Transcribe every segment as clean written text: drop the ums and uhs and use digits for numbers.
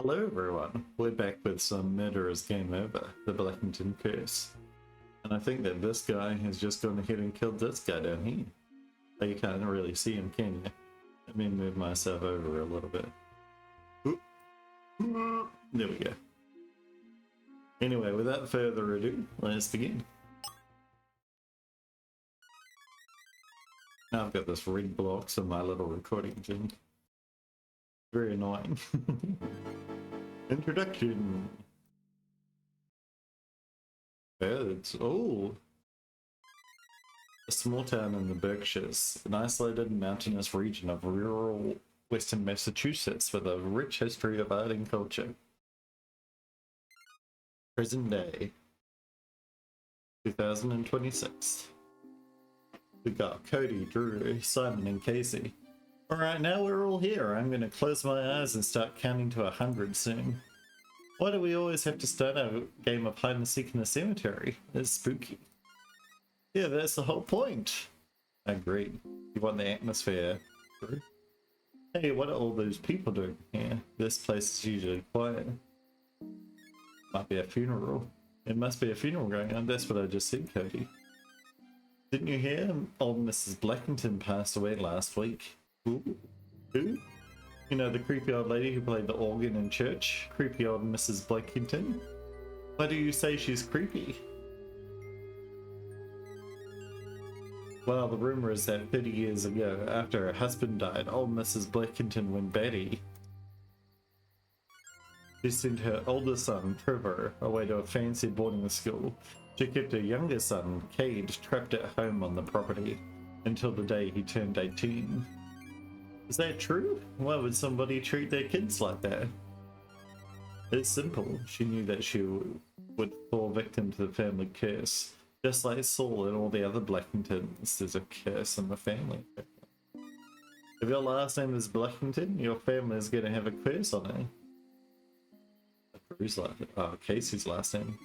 Hello everyone, we're back with some Murderer's Game Over, the Blackinton Curse. And I think that this guy has just gone ahead and killed this guy down here. Oh, you can't really see him, can you? Let me move myself over a little bit. There we go. Anyway, without further ado, let's begin. Now I've got this red blocks on my little recording thing. Very annoying. Introduction. Birds. Oh. A small town in the Berkshires, an isolated mountainous region of rural western Massachusetts with a rich history of art and culture. Present day. 2026. We got Cody, Drew, Simon, and Casey. Alright, now we're all here. I'm gonna close my eyes and start counting to 100 soon. Why do we always have to start our game of hide and seek in a cemetery? It's spooky. Yeah, that's the whole point. Agreed. You want the atmosphere. Drew? Hey, what are all those people doing here? This place is usually quiet. Might be a funeral. It must be a funeral going on. That's what I just said, Cody. Didn't you hear? Old Mrs. Blackinton passed away last week. Ooh. Who? You know, the creepy old lady who played the organ in church? Creepy old Mrs. Blackinton? Why do you say she's creepy? Well, the rumor is that 30 years ago, after her husband died, old Mrs. Blackinton went batty. She sent her older son, Trevor, away to a fancy boarding school. She kept her younger son, Cade, trapped at home on the property until the day he turned 18. Is that true? Why would somebody treat their kids like that? It's simple. She knew that she would fall victim to the family curse. Just like Saul and all the other Blackingtons, there's a curse in the family. If your last name is Blackington, your family is going to have a curse on it. Who's Casey's last name.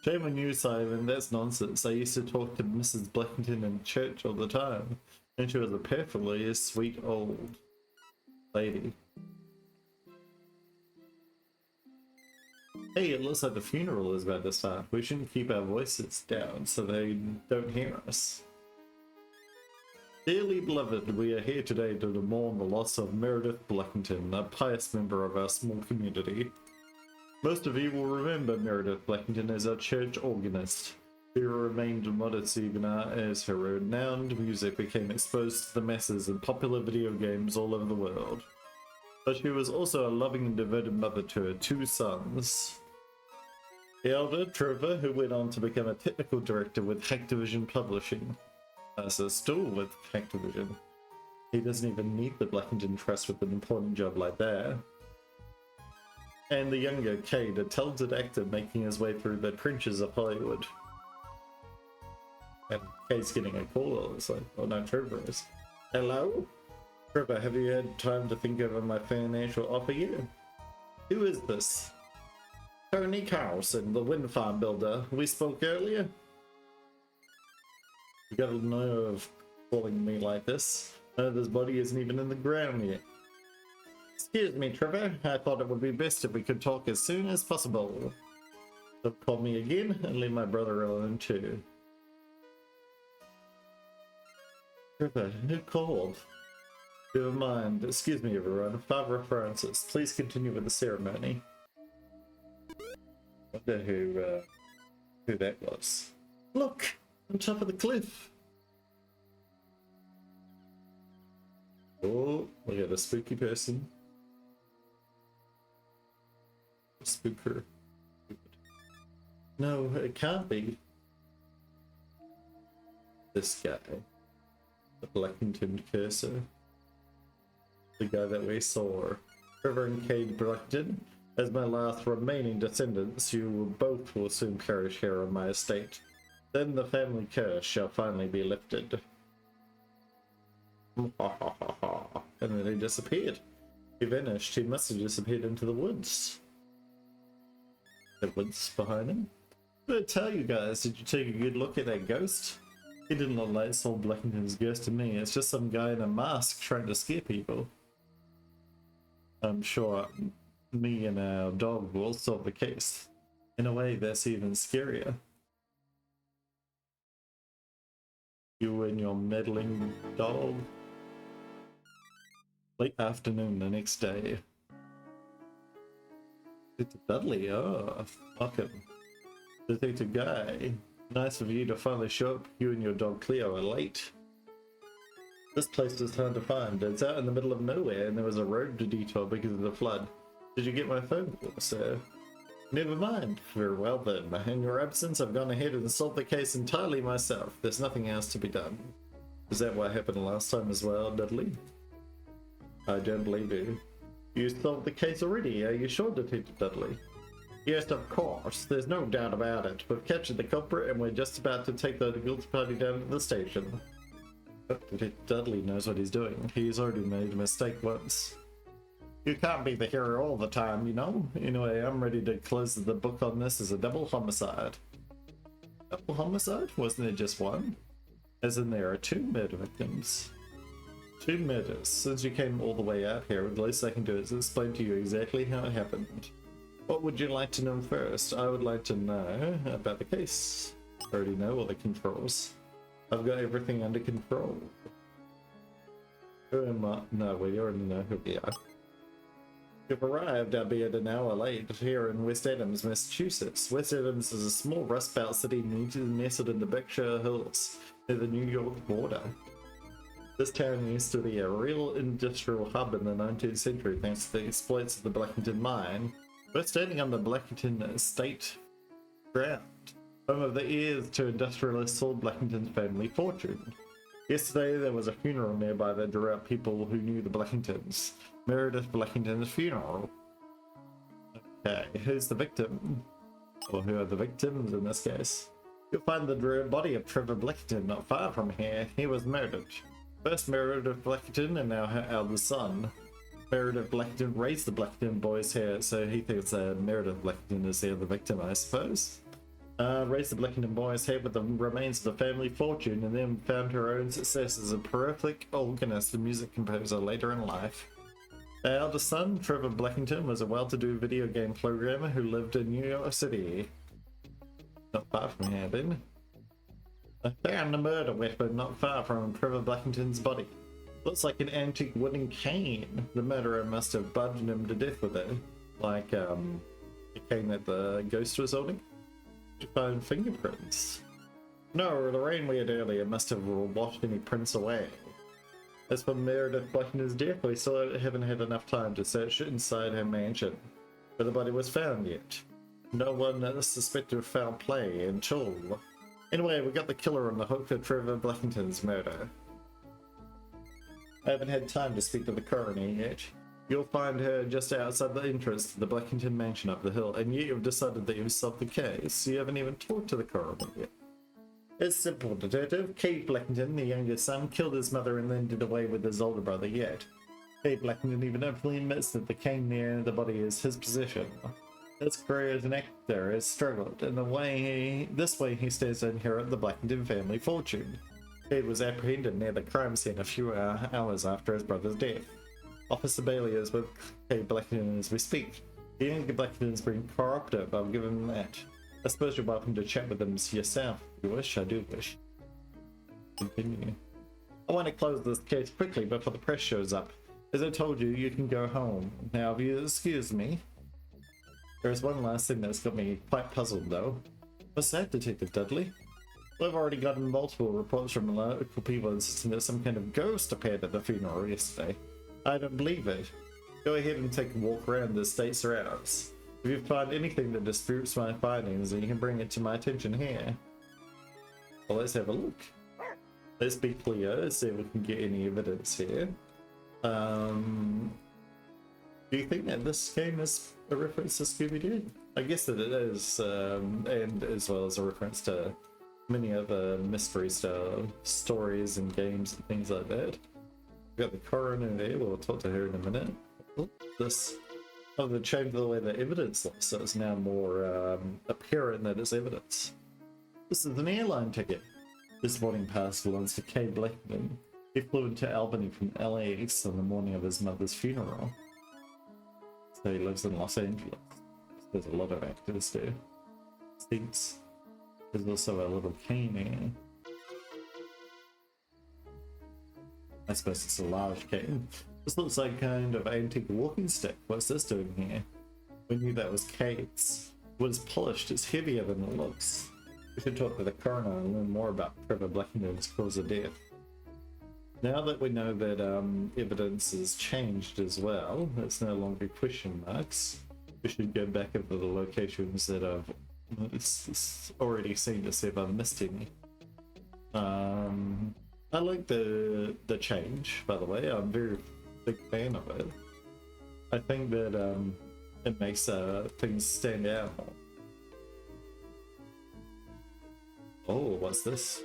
Shame on you, Simon, that's nonsense. I used to talk to Mrs. Blackinton in church all the time, and she was a perfectly sweet old lady. Hey, it looks like the funeral is about to start. We shouldn't keep our voices down so they don't hear us. Dearly beloved, we are here today to mourn the loss of Meredith Blackinton, a pious member of our small community. Most of you will remember Meredith Blackinton as our church organist, who remained modest even as her renowned music became exposed to the masses in popular video games all over the world. But she was also a loving and devoted mother to her two sons. The elder, Trevor, who went on to become a technical director with Hacktivision Publishing. So still with Hacktivision. He doesn't even need the Blackinton Trust with an important job like that. And the younger Cade, a talented actor making his way through the trenches of Hollywood. And Cade's getting a call, it's like, oh no, Trevor is. Hello? Trevor, have you had time to think over my financial offer yet? Who is this? Tony Carlson, the wind farm builder. We spoke earlier? You got a nerve of calling me like this. This body isn't even in the ground yet. Excuse me, Trevor. I thought it would be best if we could talk as soon as possible. So call me again and leave my brother alone too. Trevor, who called? Never mind. Excuse me, everyone. Father Francis, please continue with the ceremony. I wonder who that was. Look! On top of the cliff! Oh, we got a spooky person. A spooker. No, it can't be. This guy. The Blackinton Cursor. The guy that we saw. Trevor and Cade Blackington. As my last remaining descendants, you both will soon perish here on my estate. Then the family curse shall finally be lifted. And then he disappeared. He vanished. He must have disappeared into the woods. The woods behind him? Did I tell you guys, did you take a good look at that ghost? He didn't look like Saul Blackington's ghost to me. It's just some guy in a mask trying to scare people. I'm sure me and our dog will solve the case. In a way, that's even scarier. You and your meddling dog. Late afternoon the next day. Detective Dudley, oh, fuck him. Detective Guy, nice of you to finally show up. You and your dog Cleo are late. This place was hard to find. It's out in the middle of nowhere and there was a road to detour because of the flood. Did you get my phone call, sir? Never mind. Very well then. In your absence, I've gone ahead and solved the case entirely myself. There's nothing else to be done. Is that what happened last time as well, Dudley? I don't believe you. You solved the case already, are you sure, Detective Dudley? Yes, of course. There's no doubt about it. We've captured the culprit and we're just about to take the guilty party down to the station. Detective Dudley knows what he's doing. He's already made a mistake once. You can't be the hero all the time, you know? Anyway, I'm ready to close the book on this as a double homicide. Double homicide? Wasn't there just one? As in there are 2 murder victims. 2 murders. Since you came all the way out here, the least I can do is explain to you exactly how it happened. What would you like to know first? I would like to know about the case. I already know all the controls. I've got everything under control. Who am I? No, we already know who we are. You've arrived, albeit an hour late, here in West Adams, Massachusetts. West Adams is a small Rust Belt city nestled in the Berkshire Hills, near the New York border. This town used to be a real industrial hub in the 19th century thanks to the exploits of the Blackinton mine. We're standing on the Blackinton estate ground, home of the heirs to industrialist Saul Blackinton's family fortune. Yesterday there was a funeral nearby that drew out people who knew the Blackintons. Meredith Blackinton's funeral. Okay, who's the victim? Or who are the victims in this case? You'll find the body of Trevor Blackinton not far from here. He was murdered. First Meredith Blackinton and now her eldest son. Meredith Blackinton raised the Blackinton boys here, so he thinks Meredith Blackinton is the other victim, I suppose. Raised the Blackinton boys here with the remains of the family fortune and then found her own success as a prolific organist and music composer later in life. Their eldest son, Trevor Blackinton, was a well-to-do video game programmer who lived in New York City. Not far from here, then. I found a murder weapon not far from Trevor Blackinton's body. Looks like an antique wooden cane. The murderer must have budged him to death with it. Like, the cane that the ghost was holding. You find fingerprints. No, the rain we had earlier must have washed any prints away. As for Meredith Blackinton's death, we still haven't had enough time to search inside her mansion, where the body was found yet. No one suspected of foul play until... Anyway, we got the killer on the hook for Trevor Blackinton's murder. I haven't had time to speak to the coroner yet. You'll find her just outside the entrance to the Blackinton mansion up the hill, and yet you've decided that you've solved the case. You haven't even talked to the coroner yet. It's simple, Detective. Cade Blackinton, the youngest son, killed his mother and then did away with his older brother yet. Cade Blackinton even openly admits that the cane near the body is his possession. His career as an actor has struggled, and this way he stays to inherit the Blackinton family fortune. Cade was apprehended near the crime scene a few hours after his brother's death. Officer Bailey is with Cade Blackinton as we speak. The younger Blackinton's been cooperative, I'll give him that. I suppose you're welcome to chat with him yourself if you wish. I do wish. Continue. I want to close this case quickly before the press shows up. As I told you, you can go home. Now, if you excuse me. There's one last thing that's got me quite puzzled, though. What's that, Detective Dudley? We've already gotten multiple reports from local people insisting that some kind of ghost appeared at the funeral yesterday. I don't believe it. Go ahead and take a walk around the estate surrounds. If you find anything that disputes my findings, then you can bring it to my attention here. Well, let's have a look. Let's be clear, let's see if we can get any evidence here. Do you think that this game is a reference to Scooby-Doo? I guess that it is, and as well as a reference to many other mystery style stories and games and things like that. We've got the coroner there, we'll talk to her in a minute. This... Oh, they changed the way the evidence looks, so it's now more apparent that it's evidence. This is an airline ticket. This boarding pass belongs to Cade Blackinton. He flew into Albany from LAX on the morning of his mother's funeral. So he lives in Los Angeles. There's a lot of actors there. Stinks. There's also a little cane here. I suppose it's a large cane. This looks like kind of antique walking stick. What's this doing here? We knew that was Kate's. What is polished? It's heavier than it looks. We should talk to the coroner and learn more about Trevor Blackinton's cause of death. Now that we know that evidence has changed as well, it's no longer question marks, we should go back over the locations that I've already seen to see if I've missed any. I like the change, by the way. I'm a very big fan of it. I think that it makes things stand out. Oh, what's this?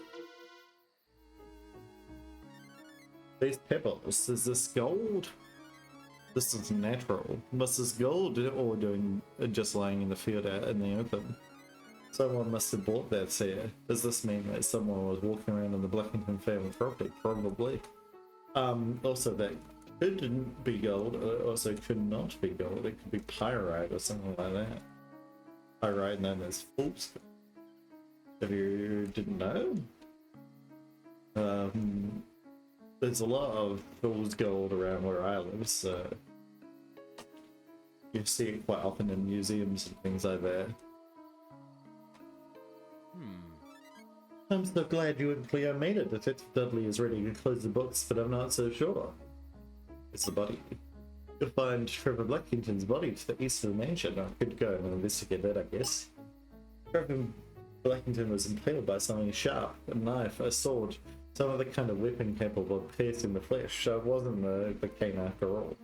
These pebbles, is this gold? This is natural. What's this gold or doing just lying in the field out in the open? Someone must have bought that here. Does this mean that someone was walking around in the Blackinton family property? Probably. Also that couldn't be gold, it also could not be gold. It could be pyrite or something like that. Pyrite known as fool's gold. If you didn't know? There's a lot of fool's gold around where I live, so you see it quite often in museums and things like that. I'm so glad you and Cleo made it. Detective Dudley is ready to close the books, but I'm not so sure. It's the body. You'll find Trevor Blackinton's body to the east of the mansion. I could go and investigate that, I guess. Trevor Blackinton was impaled by something sharp, a knife, a sword, some other kind of weapon capable of piercing the flesh, so it wasn't the cane after all.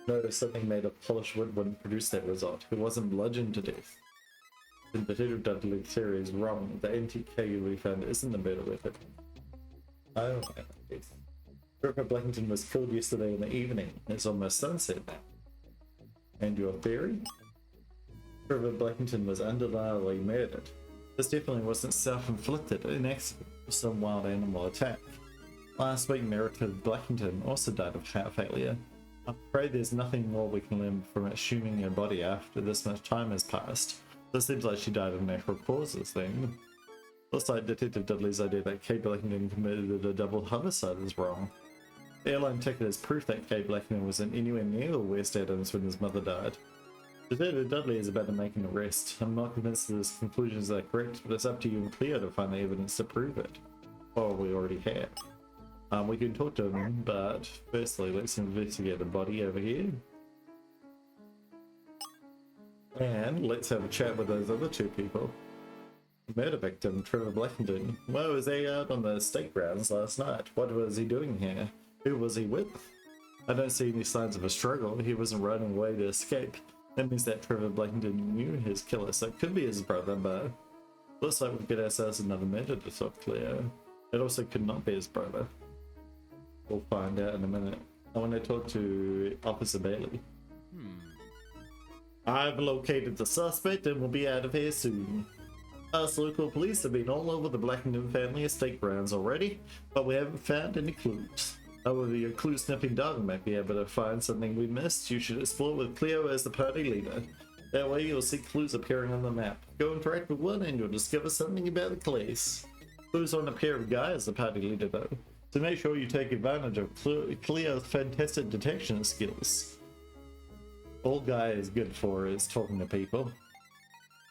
No, something made of polished wood wouldn't produce that result. It wasn't bludgeoned to death. The Detective Dudley theory is wrong. The antique keg we found isn't a murder weapon. Oh, yes. Trevor Blackinton was killed yesterday in the evening. It's almost sunset now. And your theory? Trevor Blackinton was undeniably murdered. This definitely wasn't self-inflicted, an accident or some wild animal attack. Last week, Meredith Blackinton also died of heart failure. I'm afraid there's nothing more we can learn from exhuming her body after this much time has passed. This seems like she died of natural causes then. Looks like Detective Dudley's idea that Kate Blackinton committed a double homicide is wrong. The airline ticket is proof that Kate Blackinton wasn't anywhere near West Adams when his mother died. Detective Dudley is about to make an arrest. I'm not convinced that his conclusions are correct, but it's up to you and Cleo to find the evidence to prove it. Or we already have. We can talk to him, but firstly, let's investigate the body over here. And let's have a chat with those other two people. The murder victim, Trevor Blackinton. Well, was he out on the stake grounds last night? What was he doing here? Who was he with? I don't see any signs of a struggle. He wasn't running away to escape. That means that Trevor Blackinton knew his killer, so it could be his brother, but looks like we've got ourselves another murder to talk Cleo. It also could not be his brother. We'll find out in a minute. I want to talk to Officer Bailey. I've located the suspect and will be out of here soon. Us local police have been all over the Blackinton family estate grounds already, but we haven't found any clues. However, your clue sniffing dog might be able to find something we missed. You should explore with Cleo as the party leader. That way you'll see clues appearing on the map. Go interact with one and you'll discover something about the place. Clues won't appear of Guy as the party leader though, so make sure you take advantage of Cleo's fantastic detection skills. All Guy is good for is talking to people.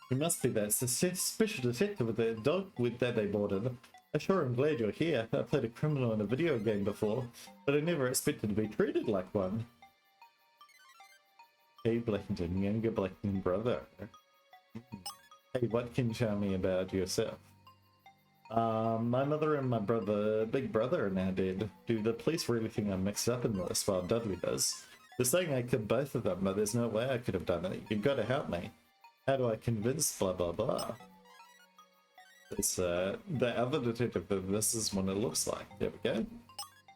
He must be that special detective with that dog that they brought in. I'm sure I'm glad you're here. I played a criminal in a video game before, but I never expected to be treated like one. Hey Blackinton, younger Blackinton brother. Hey, what can you tell me about yourself? My mother and my brother, big brother, are now dead. Do the police really think I'm mixed up in this? Well, Dudley does. They're saying I killed both of them, but there's no way I could have done it. You've got to help me. How do I convince blah blah blah? It's the other detective, this is what it looks like. There we go.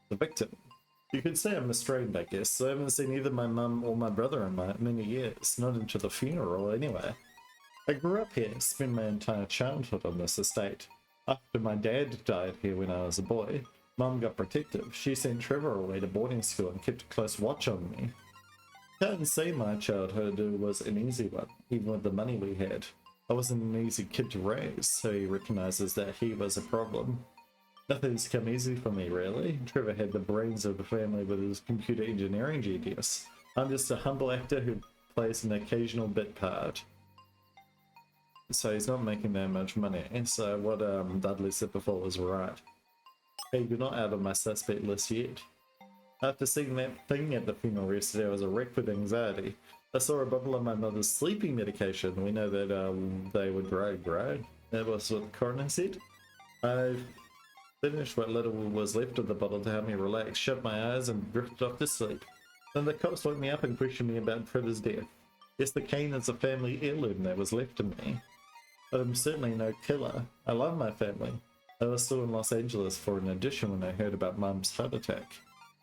The victim. You could say I'm restrained, I guess. I haven't seen either my mum or my brother in many years, not until the funeral anyway. I grew up here, spent my entire childhood on this estate. After my dad died here when I was a boy, Mum got protective. She sent Trevor away to boarding school and kept a close watch on me. Can't say my childhood was an easy one, even with the money we had. I wasn't an easy kid to raise, so he recognizes that he was a problem. Nothing's come easy for me, really. Trevor had the brains of the family with his computer engineering genius. I'm just a humble actor who plays an occasional bit part. So he's not making that much money. So what Dudley said before was right. Hey, you're not out of my suspect list yet. After seeing that thing at the funeral yesterday, I was a wreck with anxiety. I saw a bottle of my mother's sleeping medication. We know that they were drugged, right? That was what the coroner said. I finished what little was left of the bottle to help me relax, shut my eyes and drifted off to sleep. Then the cops woke me up and questioned me about Trevor's death. Yes, the cane is a family heirloom that was left to me. I'm certainly no killer. I love my family. I was still in Los Angeles for an audition when I heard about Mum's heart attack.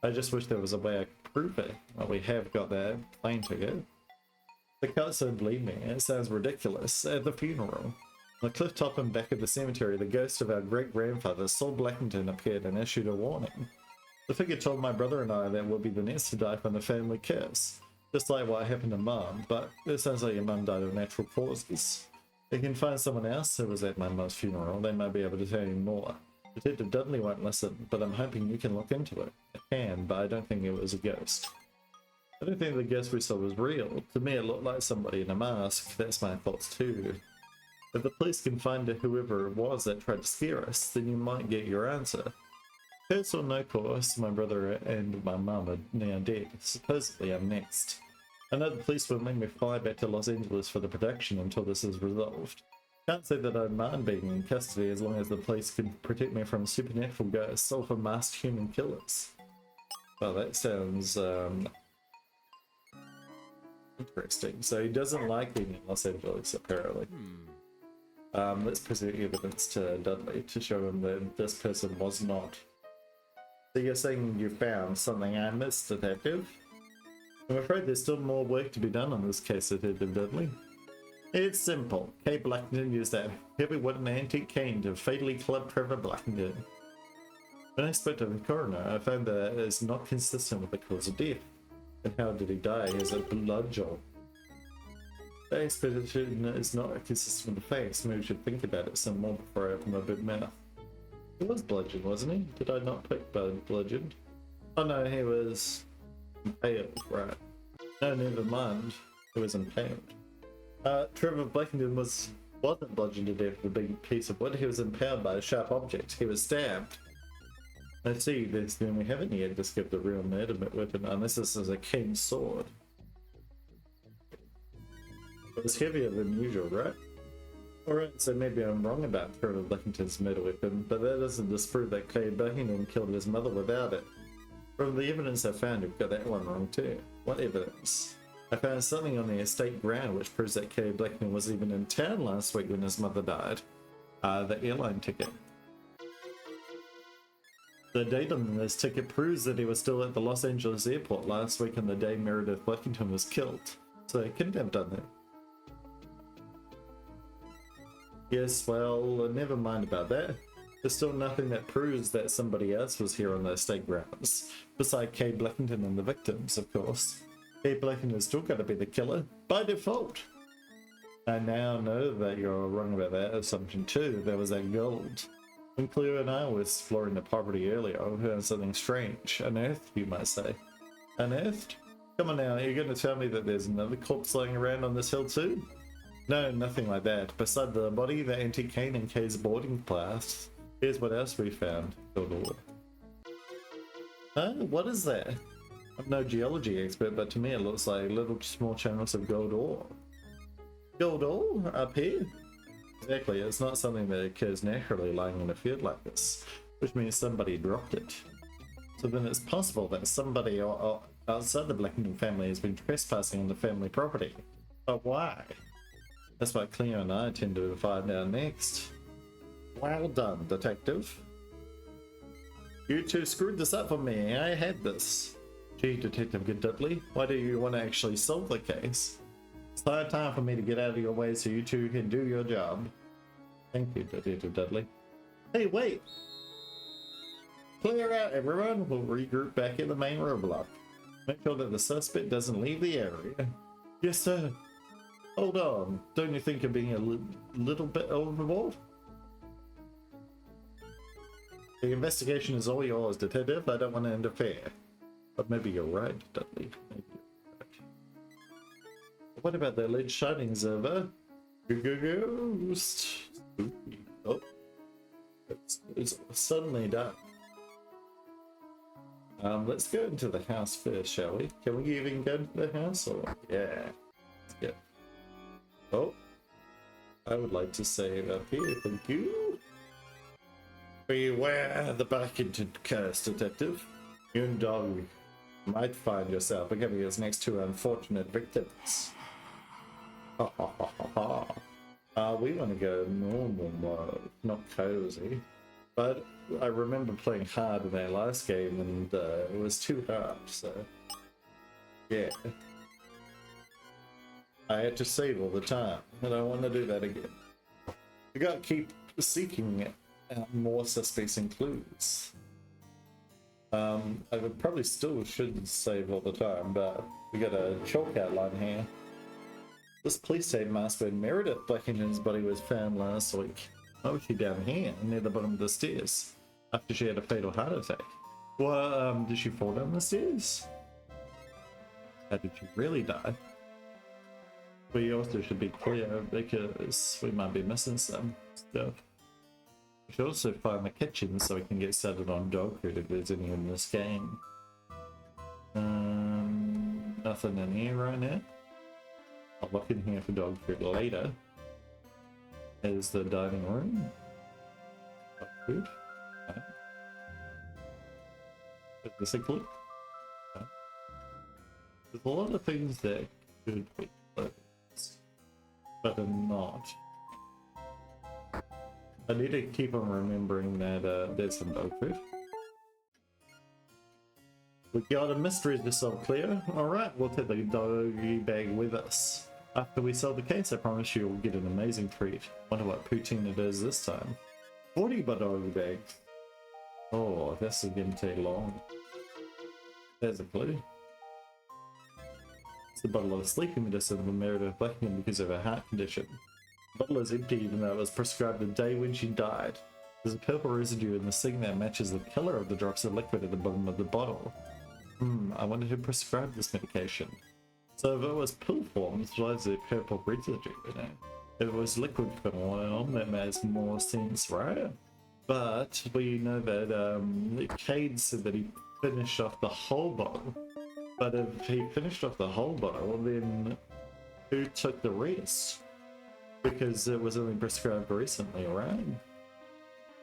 I just wish there was a way I could prove it. Well, we have got that plane ticket. The cops don't believe me. It sounds ridiculous. At the funeral, on the cliff top and back of the cemetery, the ghost of our great-grandfather, Saul Blackinton, appeared and issued a warning. The figure told my brother and I that we'll be the next to die from the family curse. Just like what happened to Mum, but it sounds like your mum died of natural causes. You can find someone else who was at my mum's funeral. They might be able to tell you more. Detective Dudley won't listen, but I'm hoping you can look into it. I can, but I don't think it was a ghost. I don't think the ghost we saw was real. To me it looked like somebody in a mask. That's my thoughts too. If the police can find whoever it was that tried to scare us, then you might get your answer. Curse or no course, my brother and my mum are now dead. Supposedly I'm next. I know the police won't let me fly back to Los Angeles for the production until this is resolved. Can't say that I mind being in custody as long as the police can protect me from supernatural ghosts or from masked human killers. Well, that sounds interesting. So he doesn't like being in Los Angeles, apparently. Let's present evidence to Dudley to show him that this person was not. So you're saying you found something I missed, Detective? I'm afraid there's still more work to be done on this case, Detective Dudley. It's simple. Kay Blackinton used that heavy wooden antique cane to fatally club Trevor Blackinton. When I spoke to the coroner, I found that it is not consistent with the cause of death. And how did he die? Is it bludgeon? The expedition is not consistent with the facts. Maybe we should think about it some more before I open my big mouth. He was bludgeoned, wasn't he? Did I not pick bludgeoned? Oh no, he was impaled, right. No, never mind. He was impaled. Trevor Blackinton wasn't bludgeoned to death with a big piece of wood. He was impaled by a sharp object. He was stabbed. I see, then we haven't yet discovered the real murder weapon, unless this is a keen sword. It was heavier than usual, right? Alright, so maybe I'm wrong about Trevor Blackinton's murder weapon, but that doesn't disprove that Clay Blackinton killed his mother without it. From the evidence I found, you've got that one wrong too. What evidence? I found something on the estate ground which proves that Clay Blackinton was even in town last week when his mother died. The airline ticket. The date on this ticket proves that he was still at the Los Angeles airport last week on the day Meredith Blackinton was killed. So he couldn't have done that. Yes, well, never mind about that. There's still nothing that proves that somebody else was here on the estate grounds. Besides Kay Blackinton and the victims, of course. Kay Blackinton's still got to be the killer, by default. I now know that you're wrong about that assumption too. There was that gold. When Cleo and I were exploring the property earlier, I heard something strange. Unearthed, you might say. Unearthed? Come on now, are you going to tell me that there's another corpse lying around on this hill too? No, nothing like that. Beside the body, the antique cane, and Kay's boarding pass, here's what else we found. Gold ore. Huh? What is that? I'm no geology expert, but to me it looks like little small channels of gold ore. Gold ore? Up here? Exactly, it's not something that occurs naturally lying in a field like this, which means somebody dropped it. So then it's possible that somebody outside the Blackinton family has been trespassing on the family property. But why? That's what Cleo and I tend to find out next. Well done, Detective. You two screwed this up for me. I had this. Gee, Detective Dudley, why do you want to actually solve the case? It's high time for me to get out of your way so you two can do your job. Thank you, Detective Dudley. Hey, wait! Clear out, everyone. We'll regroup back in the main roadblock. Make sure that the suspect doesn't leave the area. Yes, sir. Hold on. Don't you think you're being a little bit overboard? The investigation is all yours, Detective. I don't want to interfere. But maybe you're right, Dudley. Maybe you're right. What about the alleged sightings of a ghost? Spooky. Oh. It's suddenly dark. Let's go into the house first, shall we? Can we even go into the house? Or yeah. Let's go. Oh. I would like to save up here, thank you. Beware the Blackinton curse, Detective. You and dog might find yourself becoming its next two unfortunate victims. Ha ha ha ha ha. We want to go normal mode, not cozy. But I remember playing hard in our last game and it was too hard, so yeah. I had to save all the time, and I want to do that again. We gotta keep seeking more suspects and clues. I would probably still should save all the time, but we got a chalk outline here. This police tape marks where Meredith Blackinton's body was found last week. Why was she down here, near the bottom of the stairs, after she had a fatal heart attack? Well, did she fall down the stairs? How did she really die? We also should be clear, because we might be missing some stuff. We should also find the kitchen so we can get started on dog food if there's any in this game. Nothing in here right now. I'll look in here for dog food later. Is the dining room. Dog food. Okay. Is this a clue? Okay. There's a lot of things that could be clues, but are not. I need to keep on remembering that there's some dog food. We got a mystery to solve, Cleo. Alright, we'll take the doggy bag with us. After we solve the case, I promise you will get an amazing treat. Wonder what poutine it is this time. 40 doggy bags. Oh, this is getting too long. There's a clue. It's the bottle of sleeping medicine of Meredith Blackinton because of her heart condition. The bottle is empty even though it was prescribed the day when she died. There's a purple residue in the sink that matches the color of the drops of liquid at the bottom of the bottle. I wonder who prescribed this medication. So if it was pill form, why is there purple residue in it? If it was liquid form, that makes more sense, right? But we know that Cade said that he finished off the whole bottle. But if he finished off the whole bottle, then who took the rest? Because it was only prescribed recently, right?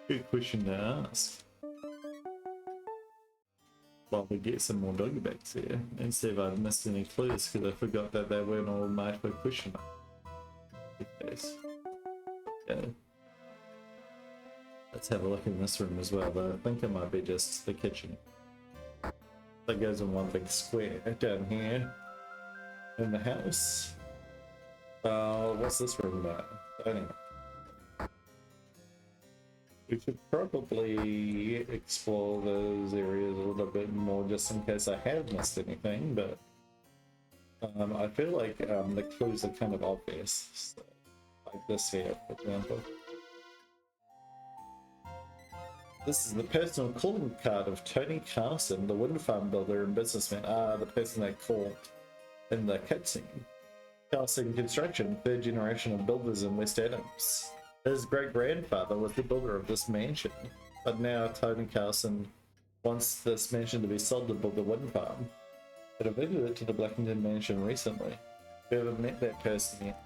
Good question to ask. Well, we get some more doggy bags here and see if I've missed any clues because I forgot that they weren't all marked with question mark. Yeah. Let's have a look in this room as well, but I think it might be just the kitchen. That goes in one big square down here in the house. What's this room about? Anyway. We should probably explore those areas a little bit more just in case I have missed anything, but I feel like the clues are kind of obvious, so, like this here, for example. This is the personal calling card of Tony Carson, the wind farm builder and businessman. The person they called in the cutscene. Carson Construction, third generation of builders in West Adams. His great-grandfather was the builder of this mansion, but now Tony Carson wants this mansion to be sold to build a wind farm. But I visited it to the Blackinton mansion recently. We haven't met that person yet.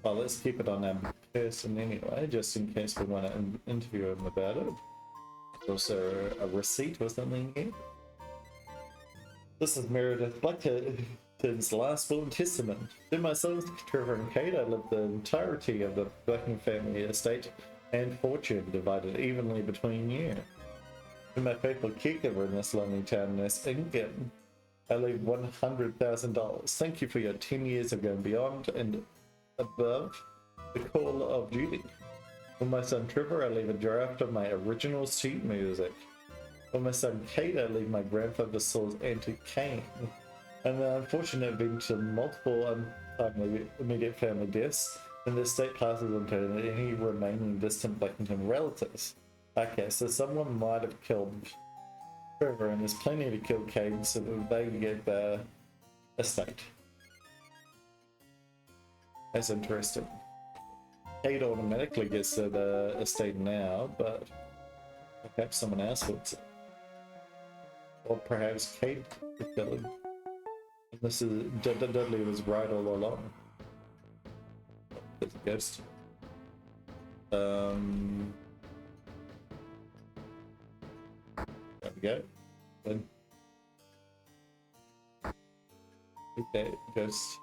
Well, let's keep it on our person anyway, just in case we want to interview him about it. There's also a receipt or something here. This is Meredith Blackinton's last will and testament. To my sons, Trevor and Kate, I lived the entirety of the Blackinton family estate and fortune divided evenly between you. To my faithful caregiver in this lonely town, Miss Ingham, I leave $100,000. Thank you for your 10 years of going beyond and above the call of duty. For my son Trevor, I leave a draft of my original sheet music. For my son Kate, I leave my grandfather Saul's antique cane. And the unfortunate event of multiple untimely immediate family deaths, and the estate passes on to any remaining distant Blackinton relatives. Okay, so someone might have killed Trevor, and there's plenty to kill Kate so that they get the estate. That's interesting. Kate automatically gets the estate now, but perhaps someone else would. Or perhaps Kate the killer. This is Dudley was right all along. There's a ghost. There we go. Then okay, ghost.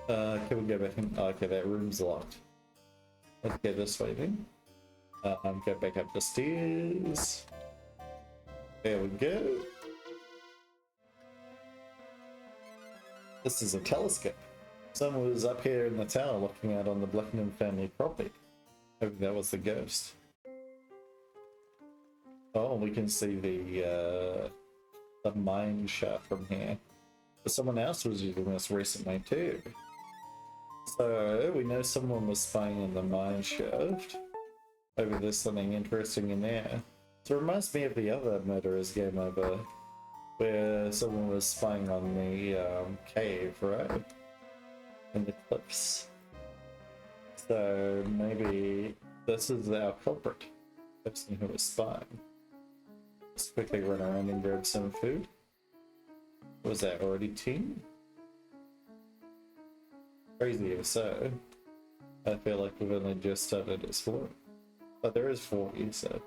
Can we go back in? Oh, okay, that room's locked. Let's go this way then. Go back up the stairs. There we go. This is a telescope. Someone was up here in the tower looking out on the Blackinton family property. Maybe that was the ghost. Oh, we can see the mine shaft from here. But someone else was using this recently too. So we know someone was spying on the mine shaft. Maybe there's something interesting in there. So it reminds me of the other murderers game over, where someone was spying on the cave, right? In the cliffs. So maybe this is our culprit, the person who was spying. Let's quickly run around and grab some food. Was that already 10? Crazy if so. I feel like we've only just started exploring. But there is 40, so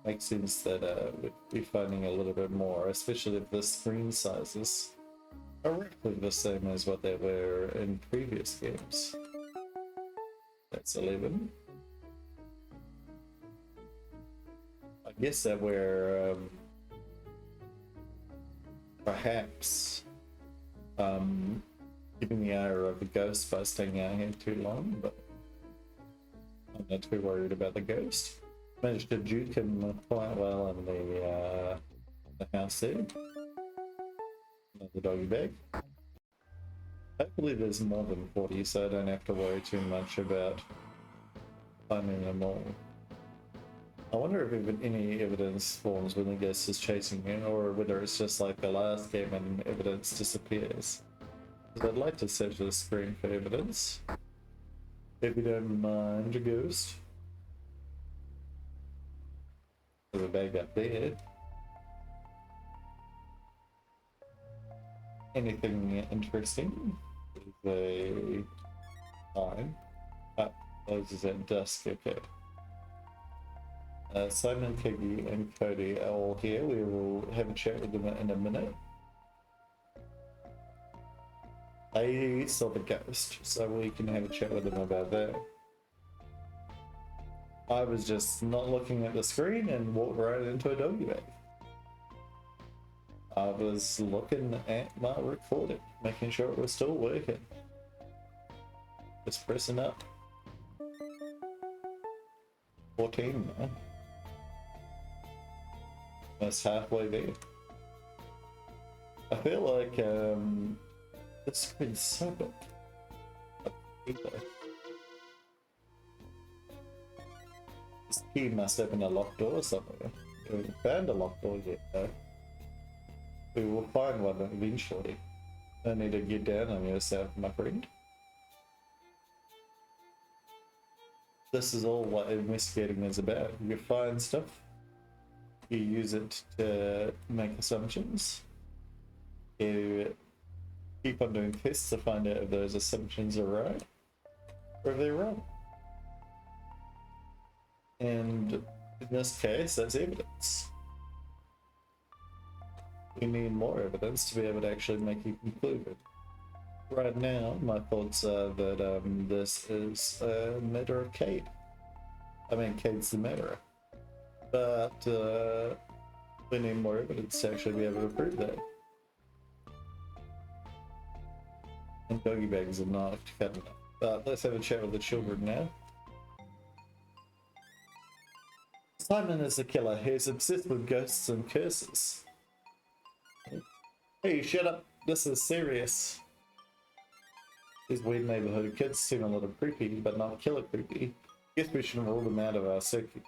makes sense that we'd be finding a little bit more, especially if the screen sizes are roughly the same as what they were in previous games. That's 11. I guess that we're perhaps giving the air of a ghost by staying out here too long, but I'm not too worried about the ghost. Managed to juke him quite well in the house there. Another doggy bag. Hopefully there's more than 40, so I don't have to worry too much about finding them all. I wonder if even any evidence forms when the ghost is chasing you, or whether it's just like the last game and evidence disappears. Because I'd like to search the screen for evidence. If you don't mind, ghost. There's a bag up there. Anything interesting? There's a time. Ah, those is at dusk, okay. Simon, Kiggy, and Cody are all here. We will have a chat with them in a minute. They saw the ghost, so we can have a chat with them about that. I was just not looking at the screen and walked right into a doggy bag. I was looking at my recording, making sure it was still working. Just pressing up. 14 now. That's halfway there. I feel like this screen's so big. This key must open a locked door somewhere. We haven't found a locked door yet though. We will find one eventually. I need to get down on yourself, my friend. This is all what investigating is about. You find stuff, you use it to make assumptions, you keep on doing tests to find out if those assumptions are right or if they're wrong. And in this case, that's evidence. We need more evidence to be able to actually make a conclusion. Right now, my thoughts are that this is a murder of Kate. I mean, Kate's the murderer. But we need more evidence to actually be able to prove that. And doggy bags are not cut enough. But let's have a chat with the children now. Simon is a killer who's obsessed with ghosts and curses. Hey, shut up. This is serious. These weird neighborhood kids seem a little creepy, but not killer creepy. Guess we should rule them out of our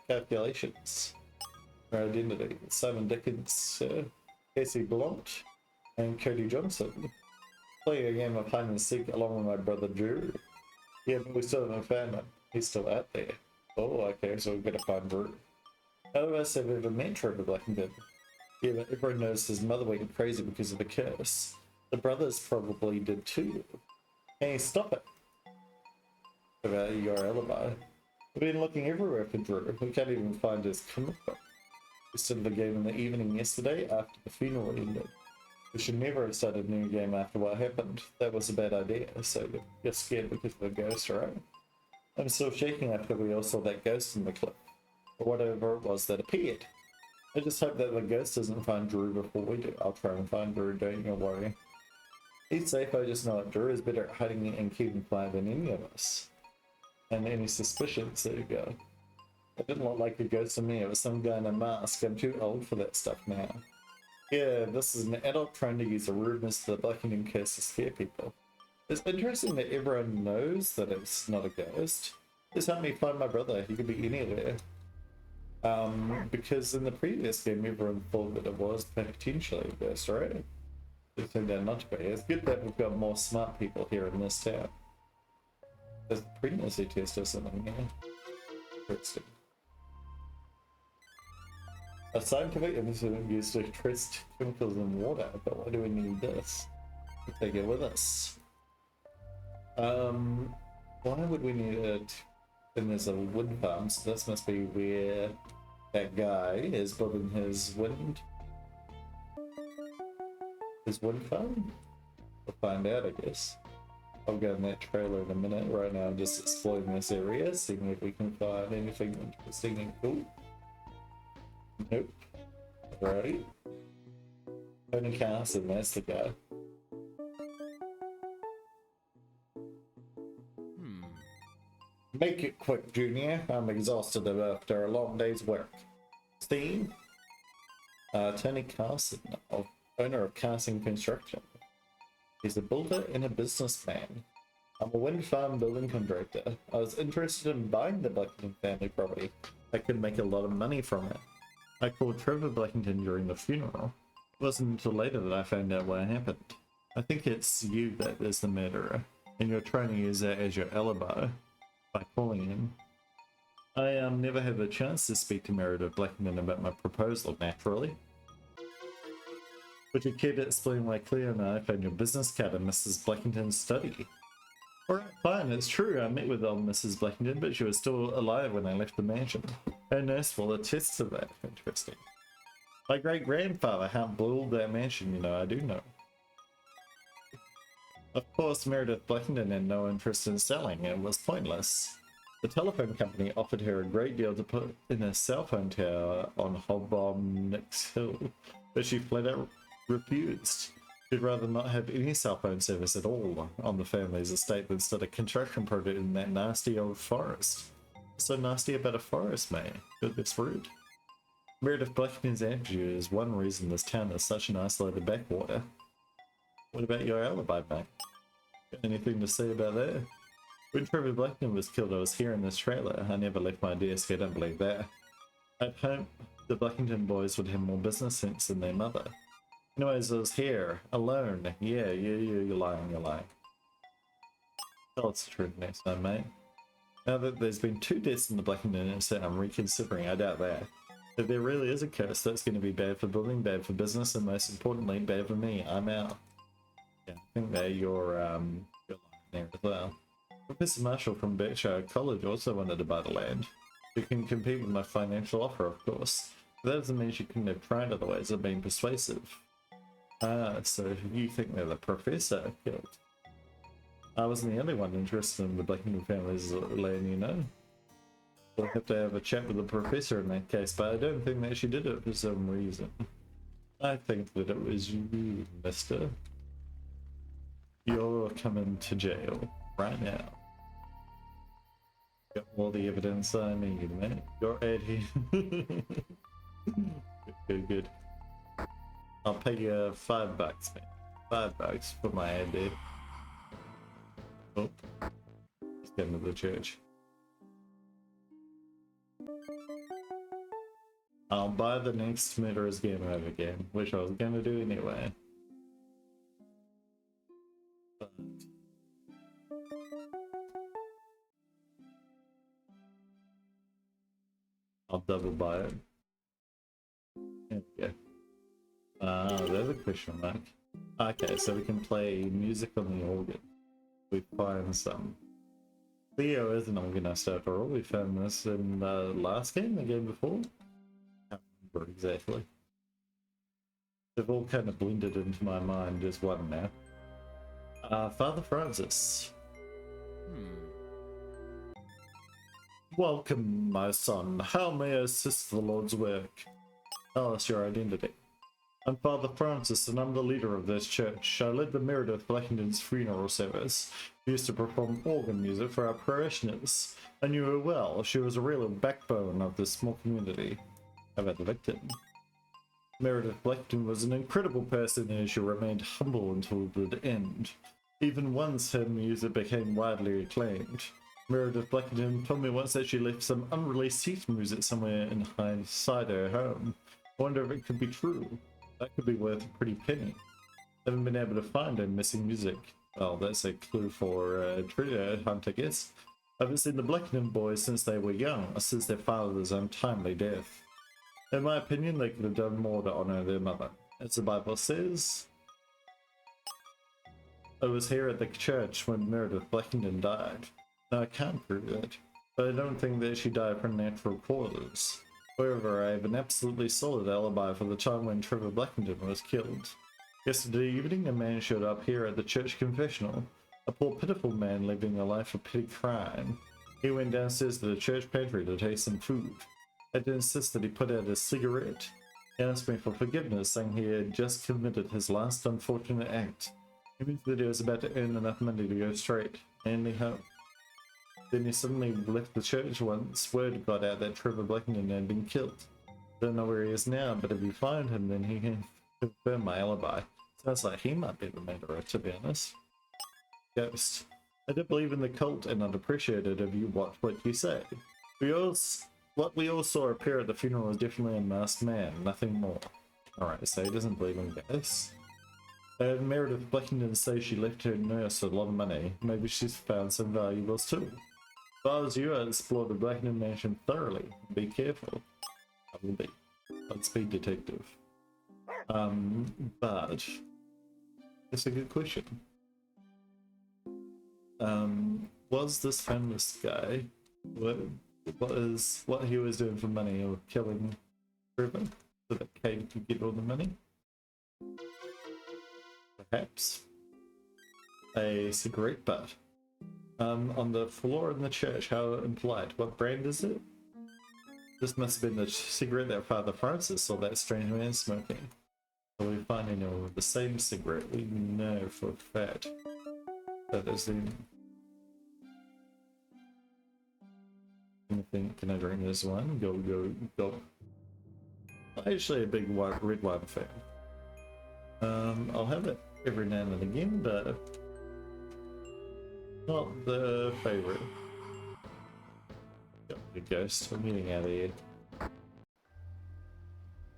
calculations. Our identity: Simon Dickens, Casey Blunt, and Cody Johnson. Playing a game of hide and seek along with my brother Drew. Yeah, but we still haven't found him. He's still out there. Oh, okay, so we've got to find Drew. None of us have ever met Trevor Blackinton. Yeah, but everyone knows his mother went crazy because of the curse. The brothers probably did too. Can you stop it? About your alibi. We've been looking everywhere for Drew. We can't even find his comic book. We started the game in the evening yesterday after the funeral ended. We should never have started a new game after what happened. That was a bad idea, so you're scared because of a ghost, right? I'm still shaking after we all saw that ghost in the clip. Or whatever it was that appeared. I just hope that the ghost doesn't find Drew before we do. I'll try and find Drew, don't you worry. He's safe, I just know that Drew is better at hiding and keeping quiet than any of us. And any suspicions, there you go. It didn't look like a ghost to me, it was some guy in a mask. I'm too old for that stuff now. Yeah, this is an adult trying to use a rudeness to the Blackinton curse to scare people. It's interesting that everyone knows that it's not a ghost. Just help me find my brother, he could be anywhere. Because in the previous game everyone thought that it was potentially a ghost, right? It turned out not to be. It's good that we've got more smart people here in this town. There's a pregnancy test or something here. Interesting. A scientific instrument used to test chemicals in water, but why do we need this? We'll take it with us. Why would we need it? And there's a wind farm, so this must be where that guy is building his wind farm? We'll find out, I guess. I'll go in that trailer in a minute. Right now I'm just exploring this area, seeing if we can find anything interesting and cool. Nope. Alright. Tony Carson, that's the guy. Make it quick, Junior. I'm exhausted after a long day's work. Steve? Tony Carson, owner of Carson Construction. He's a builder and a businessman. I'm a wind farm building contractor. I was interested in buying the Blackinton family property. I could make a lot of money from it. I called Trevor Blackinton during the funeral. It wasn't until later that I found out what happened. I think it's you that is the murderer, and you're trying to use that as your alibi by calling him. I never had the chance to speak to Meredith Blackinton about my proposal, naturally. Would you care to explain why Claire and I found your business card in Mrs. Blackinton's study? Alright, fine, it's true. I met with old Mrs. Blackinton, but she was still alive when I left the mansion. Her nurse will attest to that. Interesting. My great-grandfather helped build that mansion, you know, I do know. Of course, Meredith Blackinton had no interest in selling. It was pointless. The telephone company offered her a great deal to put in a cell phone tower on Hobomnick's Hill, but she flat out refused. She'd rather not have any cell phone service at all on the family's estate than start a construction project in that nasty old forest. What's so nasty about a forest, mate? Goodness rude. Meredith Blackinton's attitude is one reason this town is such an isolated backwater. What about your alibi, mate? Got anything to say about that? When Trevor Blackinton was killed, I was here in this trailer. I never left my desk, I don't believe that. I'd hope the Blackinton boys would have more business sense than their mother. Anyways, I was here, alone. Yeah, you're lying. Tell us the truth next time, mate. Now that there's been 2 deaths in the Blackinton incident, I'm reconsidering. I doubt that. If there really is a curse, that's going to be bad for building, bad for business, and most importantly, bad for me. I'm out. Yeah, I think that you're lying there as well. Professor Marshall from Berkshire College also wanted to buy the land. You can compete with my financial offer, of course. But that doesn't mean she couldn't have tried otherwise or been persuasive. So you think they're the professor killed? I wasn't the only one interested in the Blackinton family's land, you know? We'll have to have a chat with the professor in that case, but I don't think that she did it for some reason. I think that it was you, mister. You're coming to jail right now. Got all the evidence I need, mate. You're Eddie. Good, good. I'll pay you $5, man. $5 for my ID. Oh, let's get into the church. I'll buy the next Murderer's Game Over game, which I was gonna do anyway. But I'll double buy it. There we go. There's a question mark. Okay, so we can play music on the organ. We find some. Leo is an organist after all. We found this in the last game, the game before. I can't remember exactly. They've all kind of blended into my mind as one now. Father Francis. Welcome, my son. How may I assist the Lord's work? Tell us your identity. I'm Father Francis, and I'm the leader of this church. I led the Meredith Blackinton's funeral service. We used to perform organ music for our parishioners. I knew her well. She was a real backbone of this small community. How about the victim? Meredith Blackington was an incredible person, and she remained humble until the end. Even once her music became widely acclaimed. Meredith Blackington told me once that she left some unreleased sheet music somewhere inside her home. I wonder if it could be true. That could be worth a pretty penny. Haven't been able to find her missing music. Well, that's a clue for a treasure hunt, I guess. I haven't seen the Blackinton boys since they were young, since their father's untimely death. In my opinion, they could have done more to honor their mother. As the Bible says, I was here at the church when Meredith Blackington died. Now, I can't prove that, but I don't think that she died from natural causes. However, I have an absolutely solid alibi for the time when Trevor Blackinton was killed. Yesterday evening, a man showed up here at the church confessional. A poor, pitiful man living a life of petty crime. He went downstairs to the church pantry to taste some food. I had to insist that he put out his cigarette. He asked me for forgiveness, saying he had just committed his last unfortunate act. He meant that he was about to earn enough money to go straight, mainly home. Then he suddenly left the church once word got out that Trevor Blackinton had been killed. Don't know where he is now, but if you find him, then he can confirm my alibi. Sounds like he might be the murderer, to be honest. Ghost. I don't believe in the cult, and I'd appreciate it if you watch what you say. What we all saw appear at the funeral was definitely a masked man, nothing more. Alright, so he doesn't believe in ghosts. Meredith Blackington says she left her nurse a lot of money. Maybe she's found some valuables too. If I was you, I'd explore the Blackinton mansion thoroughly. Be careful. I will be. I'd speed detective. But it's a good question. Was this homeless guy what he was doing for money, or killing Trevor so that Kate could get all the money? Perhaps a cigarette butt on the floor in the church. How impolite. What brand is it? This must have been the cigarette that Father Francis saw that strange man smoking. So we find the same cigarette. We know for a fact that is the anything. Can I drink this one? Go, go, go. I'm actually a big red wine fan. I'll have it every now and again, but not the favorite. Got the ghost. I'm getting out of here.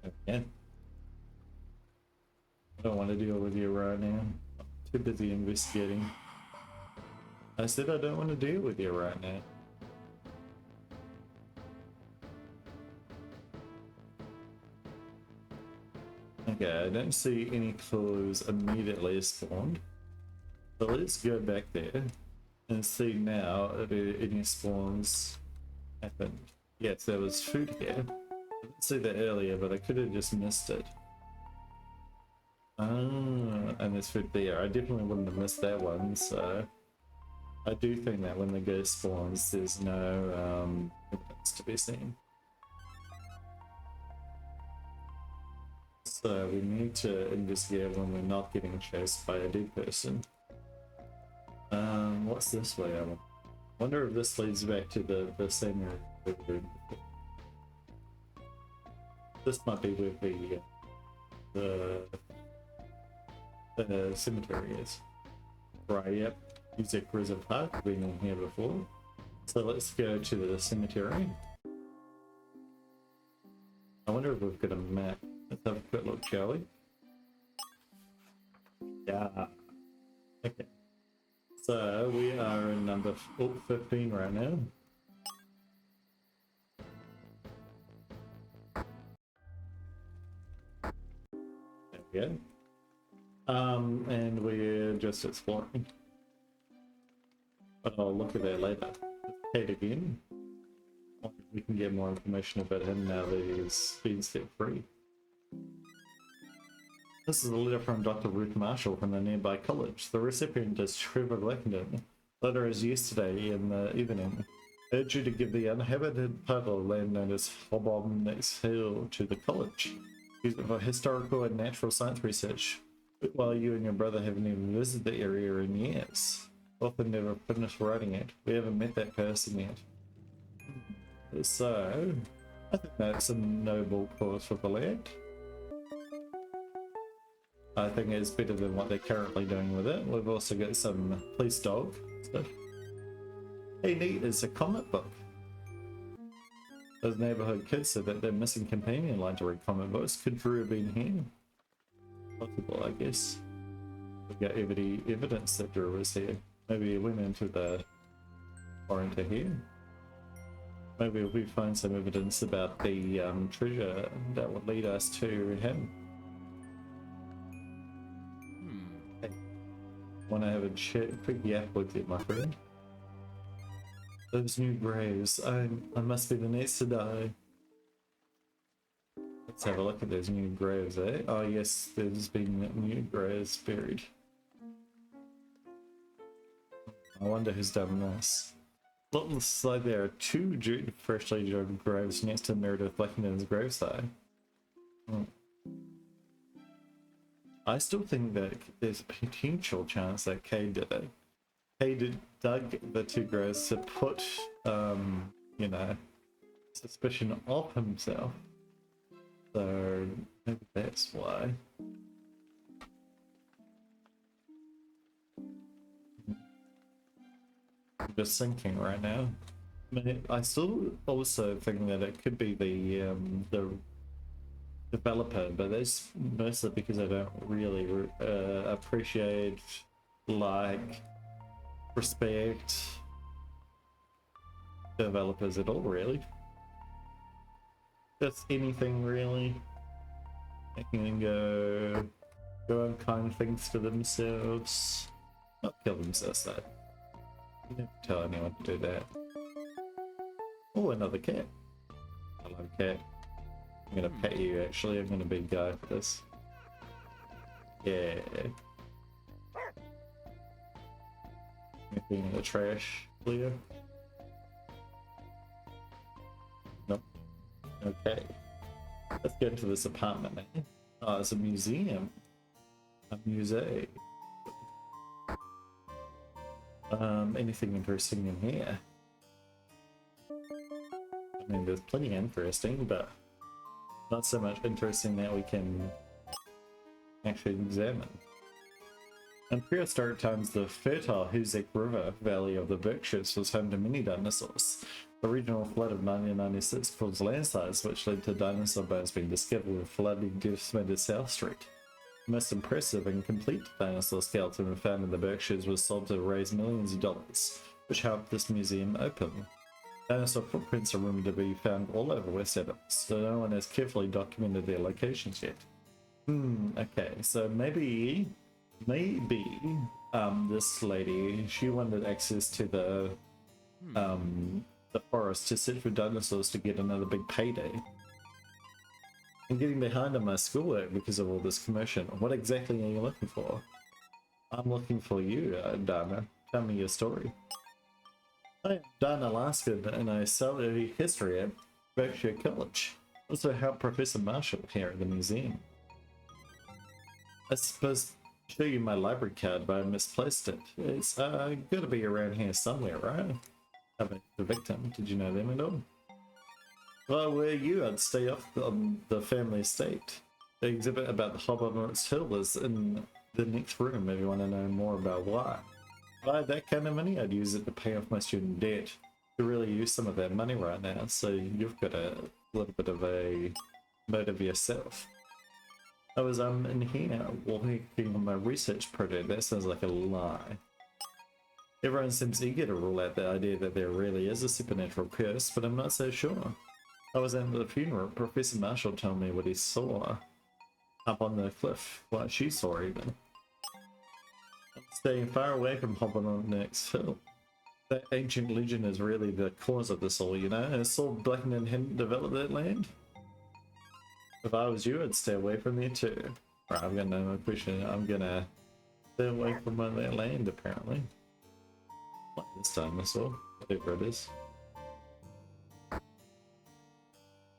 Okay. I don't want to deal with you right now. I'm too busy investigating. I said I don't want to deal with you right now. Okay, I don't see any clues immediately spawned. So let's go back there and see now if any spawns happened. Yes, there was food here. I didn't see that earlier, but I could have just missed it. Ah, and there's food there. I definitely wouldn't have missed that one, so I do think that when the ghost spawns, there's no evidence to be seen. So we need to investigate when we're not getting chased by a dead person. What's this way, Alan? Wonder if this leads back to the same room. This might be where the cemetery is. Right, yep. Music Reserve Park, we've been in here before. So let's go to the cemetery. I wonder if we've got a map. Let's have a quick look, shall we? Yeah. Okay. So we are in number 15 right now. There we go. And we're just exploring. But I'll look at that later. Kate again. We can get more information about him now that he's been set free. This is a letter from Dr. Ruth Marshall from the nearby college. The recipient is Trevor Blackinton. Letter is yesterday in the evening. Urge you to give the uninhabited part of land known as Hobom's Hill to the college. Use it for historical and natural science research. While you and your brother haven't even visited the area in years. Often never finished writing it. We haven't met that person yet. So, I think that's a noble cause for the land. I think it's better than what they're currently doing with it. We've also got some police dog stuff. Hey, neat, it's a comic book. Those neighborhood kids said that their missing companion liked to read comic books. Could Drew have been here? Possible, I guess. We've got evidence that Drew was here. Maybe he went into the... or into here. Maybe we find some evidence about the treasure that would lead us to him. Hey, want to have a quick yap with you, my friend? Those new graves. I must be the next to die. Let's have a look at those new graves, eh? Oh yes, there's been new graves buried. I wonder who's done this. Looks like there are two freshly dug graves next to Meredith Blackinton's gravesite. I still think that there's a potential chance that Kay did it. Kay dug the two graves to put, you know, suspicion of himself. So maybe that's why. I'm just thinking right now. I still also think that it could be the developer, but that's mostly because I don't really appreciate, like, respect developers at all, really. Just anything, really. Making them go unkind things to themselves. Not kill themselves, though. You never tell anyone to do that. Oh, another cat. I love cat. I'm gonna pet you, actually. I'm gonna be a guy for this. Yeah. Anything in the trash, Leo? Nope. Okay. Let's get into this apartment, eh? Oh, it's a museum. A museum. Anything interesting in here? I mean, there's plenty interesting, but not so much interesting that we can actually examine. In prehistoric times, the fertile Hoosic River Valley of the Berkshires was home to many dinosaurs. The regional flood of 1996 caused landslides, which led to dinosaur bones being discovered with flooding decimated South Street. The most impressive and complete dinosaur skeleton found in the Berkshires was sold to raise millions of dollars, which helped this museum open. Dinosaur footprints are rumored to be found all over West Adams, so no one has carefully documented their locations yet. Okay, so maybe this lady, she wanted access to the forest to search for dinosaurs to get another big payday. I'm getting behind on my schoolwork because of all this commotion. What exactly are you looking for? I'm looking for you, Dana. Tell me your story. I am Dana Laskin and I study history at Berkshire College. Also help Professor Marshall here at the museum. I suppose to show you my library card, but I misplaced it. It's gotta be around here somewhere, right? About the victim, did you know them at all? Well, were you, I'd stay off on the family estate. The exhibit about the Hob on its hill is in the next room if you want to know more about why. If I had that kind of money, I'd use it to pay off my student debt. You really use some of that money right now, so you've got a little bit of a motive yourself. I was in here working on my research project. That sounds like a lie. Everyone seems eager to rule out the idea that there really is a supernatural curse, but I'm not so sure. I was at the funeral. Professor Marshall told me what he saw up on the cliff, what she saw even. I'm staying far away from hopping on the next hill. That ancient legend is really the cause of this all, you know? Has Saul Blackinton hadn't developed that land? If I was you, I'd stay away from there too. Right, I've got no more question. I'm gonna stay away from that land, apparently. Like this dinosaur, whatever it is.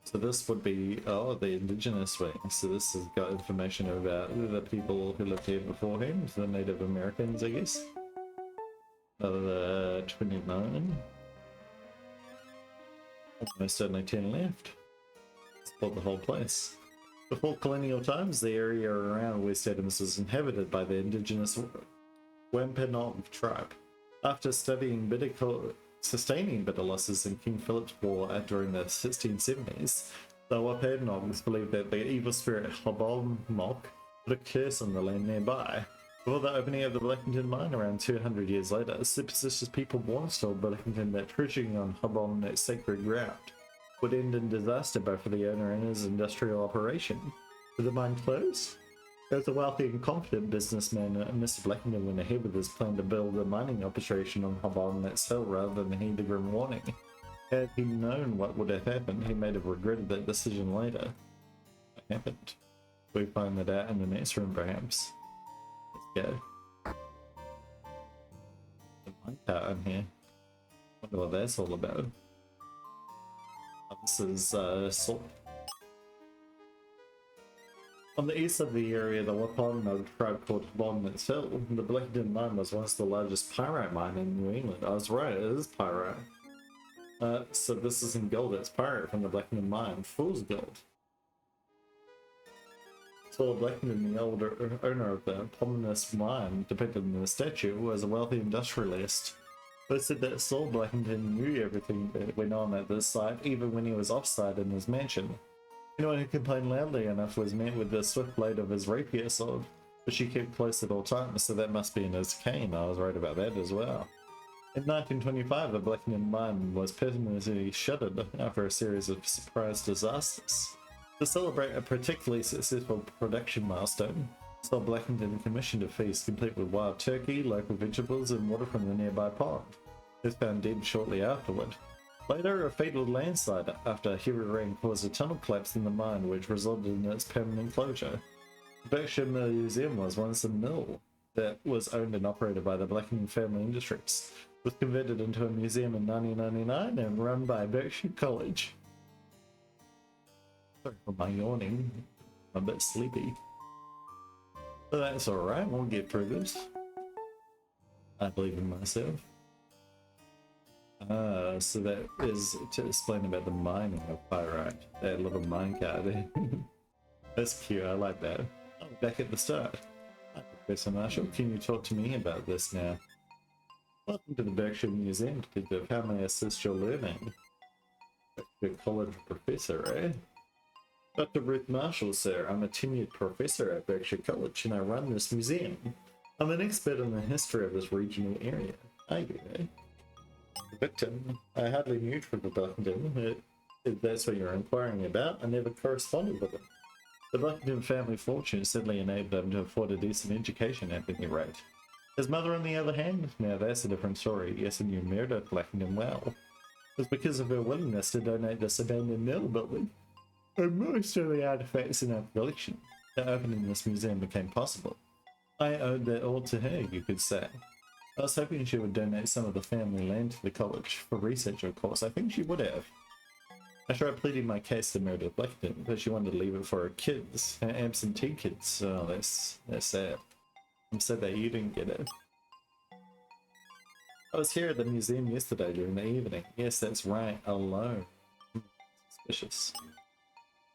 So this would be, oh, the indigenous way. So this has got information about the people who lived here beforehand, the Native Americans, I guess. The 29. Almost only 10 left. Explore the whole place. Before colonial times, the area around West Adams was inhabited by the indigenous Wampanoag tribe. After sustaining bitter losses in King Philip's War during the 1670s, the Wampanoags believed that the evil spirit Hobomok put a curse on the land nearby. Before the opening of the Blackinton mine around 200 years later, superstitious people warned Blackinton that treachery on Hobomok's sacred ground would end in disaster both for the owner and his industrial operation. Did the mine close? As a wealthy and confident businessman, Mr. Blackinton went ahead with his plan to build a mining operation on Hobomok's hill rather than heed the grim warning. Had he known what would have happened, he might have regretted that decision later. What happened? We find that out in the next room, perhaps. Let's go. The minecart in here. Wonder what that's all about. This is salt. On the east of the area, the Wampanoag tribe called Hobomok's Hill, the Blackinton mine was once the largest pyrite mine in New England. I was right, it is pyrite. So this isn't gold, it's pyrite from the Blackinton mine. Fool's gold. Saul Blackinton, the older owner of the eponymous mine depicted in the statue, was a wealthy industrialist. It said that Saul Blackinton knew everything that went on at this site, even when he was off-site in his mansion. Anyone who complained loudly enough was met with the swift blade of his rapier sword, which he kept close at all times, so that must be in his cane. I was right about that as well. In 1925, the Blackinton mine was permanently shuttered after a series of surprise disasters. To celebrate a particularly successful production milestone, Saul Blackinton commissioned a feast complete with wild turkey, local vegetables, and water from the nearby pond. He was found dead shortly afterward. Later, a fatal landslide after heavy rain caused a tunnel collapse in the mine, which resulted in its permanent closure. The Berkshire Museum was once a mill that was owned and operated by the Blackinton family industries. It was converted into a museum in 1999 and run by Berkshire College. Sorry for my yawning. I'm a bit sleepy. But that's alright, we'll get through this. I believe in myself. So that is to explain about the mining of pyrite. That little minecart. That's cute, I like that. Oh, back at the start. Hi, Professor Marshall, can you talk to me about this now? Welcome to the Berkshire Museum, Detective. How may I assist your learning? Berkshire College professor, eh? Dr. Ruth Marshall, sir. I'm a tenured professor at Berkshire College, and I run this museum. I'm an expert in the history of this regional area. Are you, eh? Victim, I hardly knew Trevor Blackinton. If that's what you're inquiring about, I never corresponded with him. The Blackinton family fortune certainly enabled him to afford a decent education at any rate. His mother, on the other hand, now that's a different story. Yes, and you murdered Blackinton well. It was because of her willingness to donate this abandoned mill building and most of the artifacts in our collection that opening this museum became possible. I owed that all to her, you could say. I was hoping she would donate some of the family land to the college, for research of course. I think she would have. I tried pleading my case to Meredith Blackton, but she wanted to leave it for her kids, her absentee kids. Oh, that's sad. I'm sad that you didn't get it. I was here at the museum yesterday during the evening. Yes, that's right, alone. Suspicious.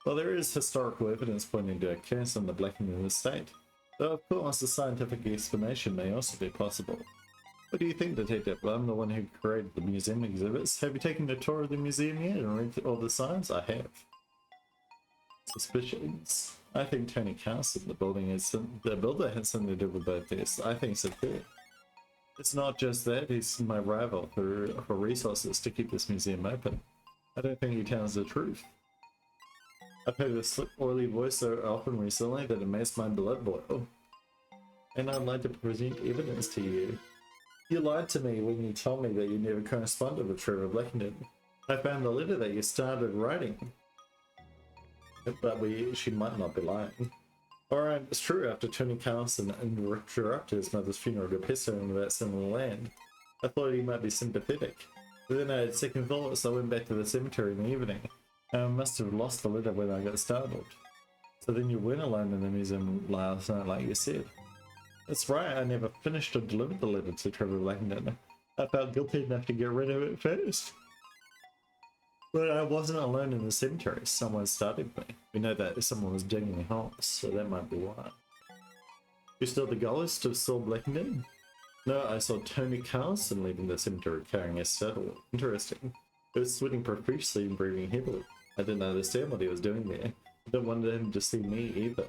Well, there is historical evidence pointing to a curse on the Blackinton estate. Though, of course, a scientific explanation may also be possible. What do you think, Detective? I'm the one who created the museum exhibits. Have you taken a tour of the museum yet and read all the signs? I have. Suspicions. I think Tony Carson, the builder, has something to do with both this. I think so too. It's not just that, he's my rival for resources to keep this museum open. I don't think he tells the truth. I've heard a slick, oily voice so often recently that it makes my blood boil. And I'd like to present evidence to you. You lied to me when you told me that you never corresponded with Trevor Blackinton. I found the letter that you started writing. But she might not be lying. Alright, it's true, after Tony Carlson interrupted his mother's funeral to piss her in that similar land, I thought he might be sympathetic. But then I had second thoughts, so I went back to the cemetery in the evening. I must have lost the letter when I got startled. So then you weren't alone in the museum last night like you said. That's right, I never finished to deliver the letter to Trevor Blackinton. I felt guilty enough to get rid of it first. But I wasn't alone in the cemetery, someone started me. We know that someone was digging holes, so that might be why. You still the ghost of Saul Blackinton? No, I saw Tony Carlson leaving the cemetery carrying a saddle. Interesting. He was sweating profusely and breathing heavily. I didn't understand what he was doing there. I didn't want him to see me either.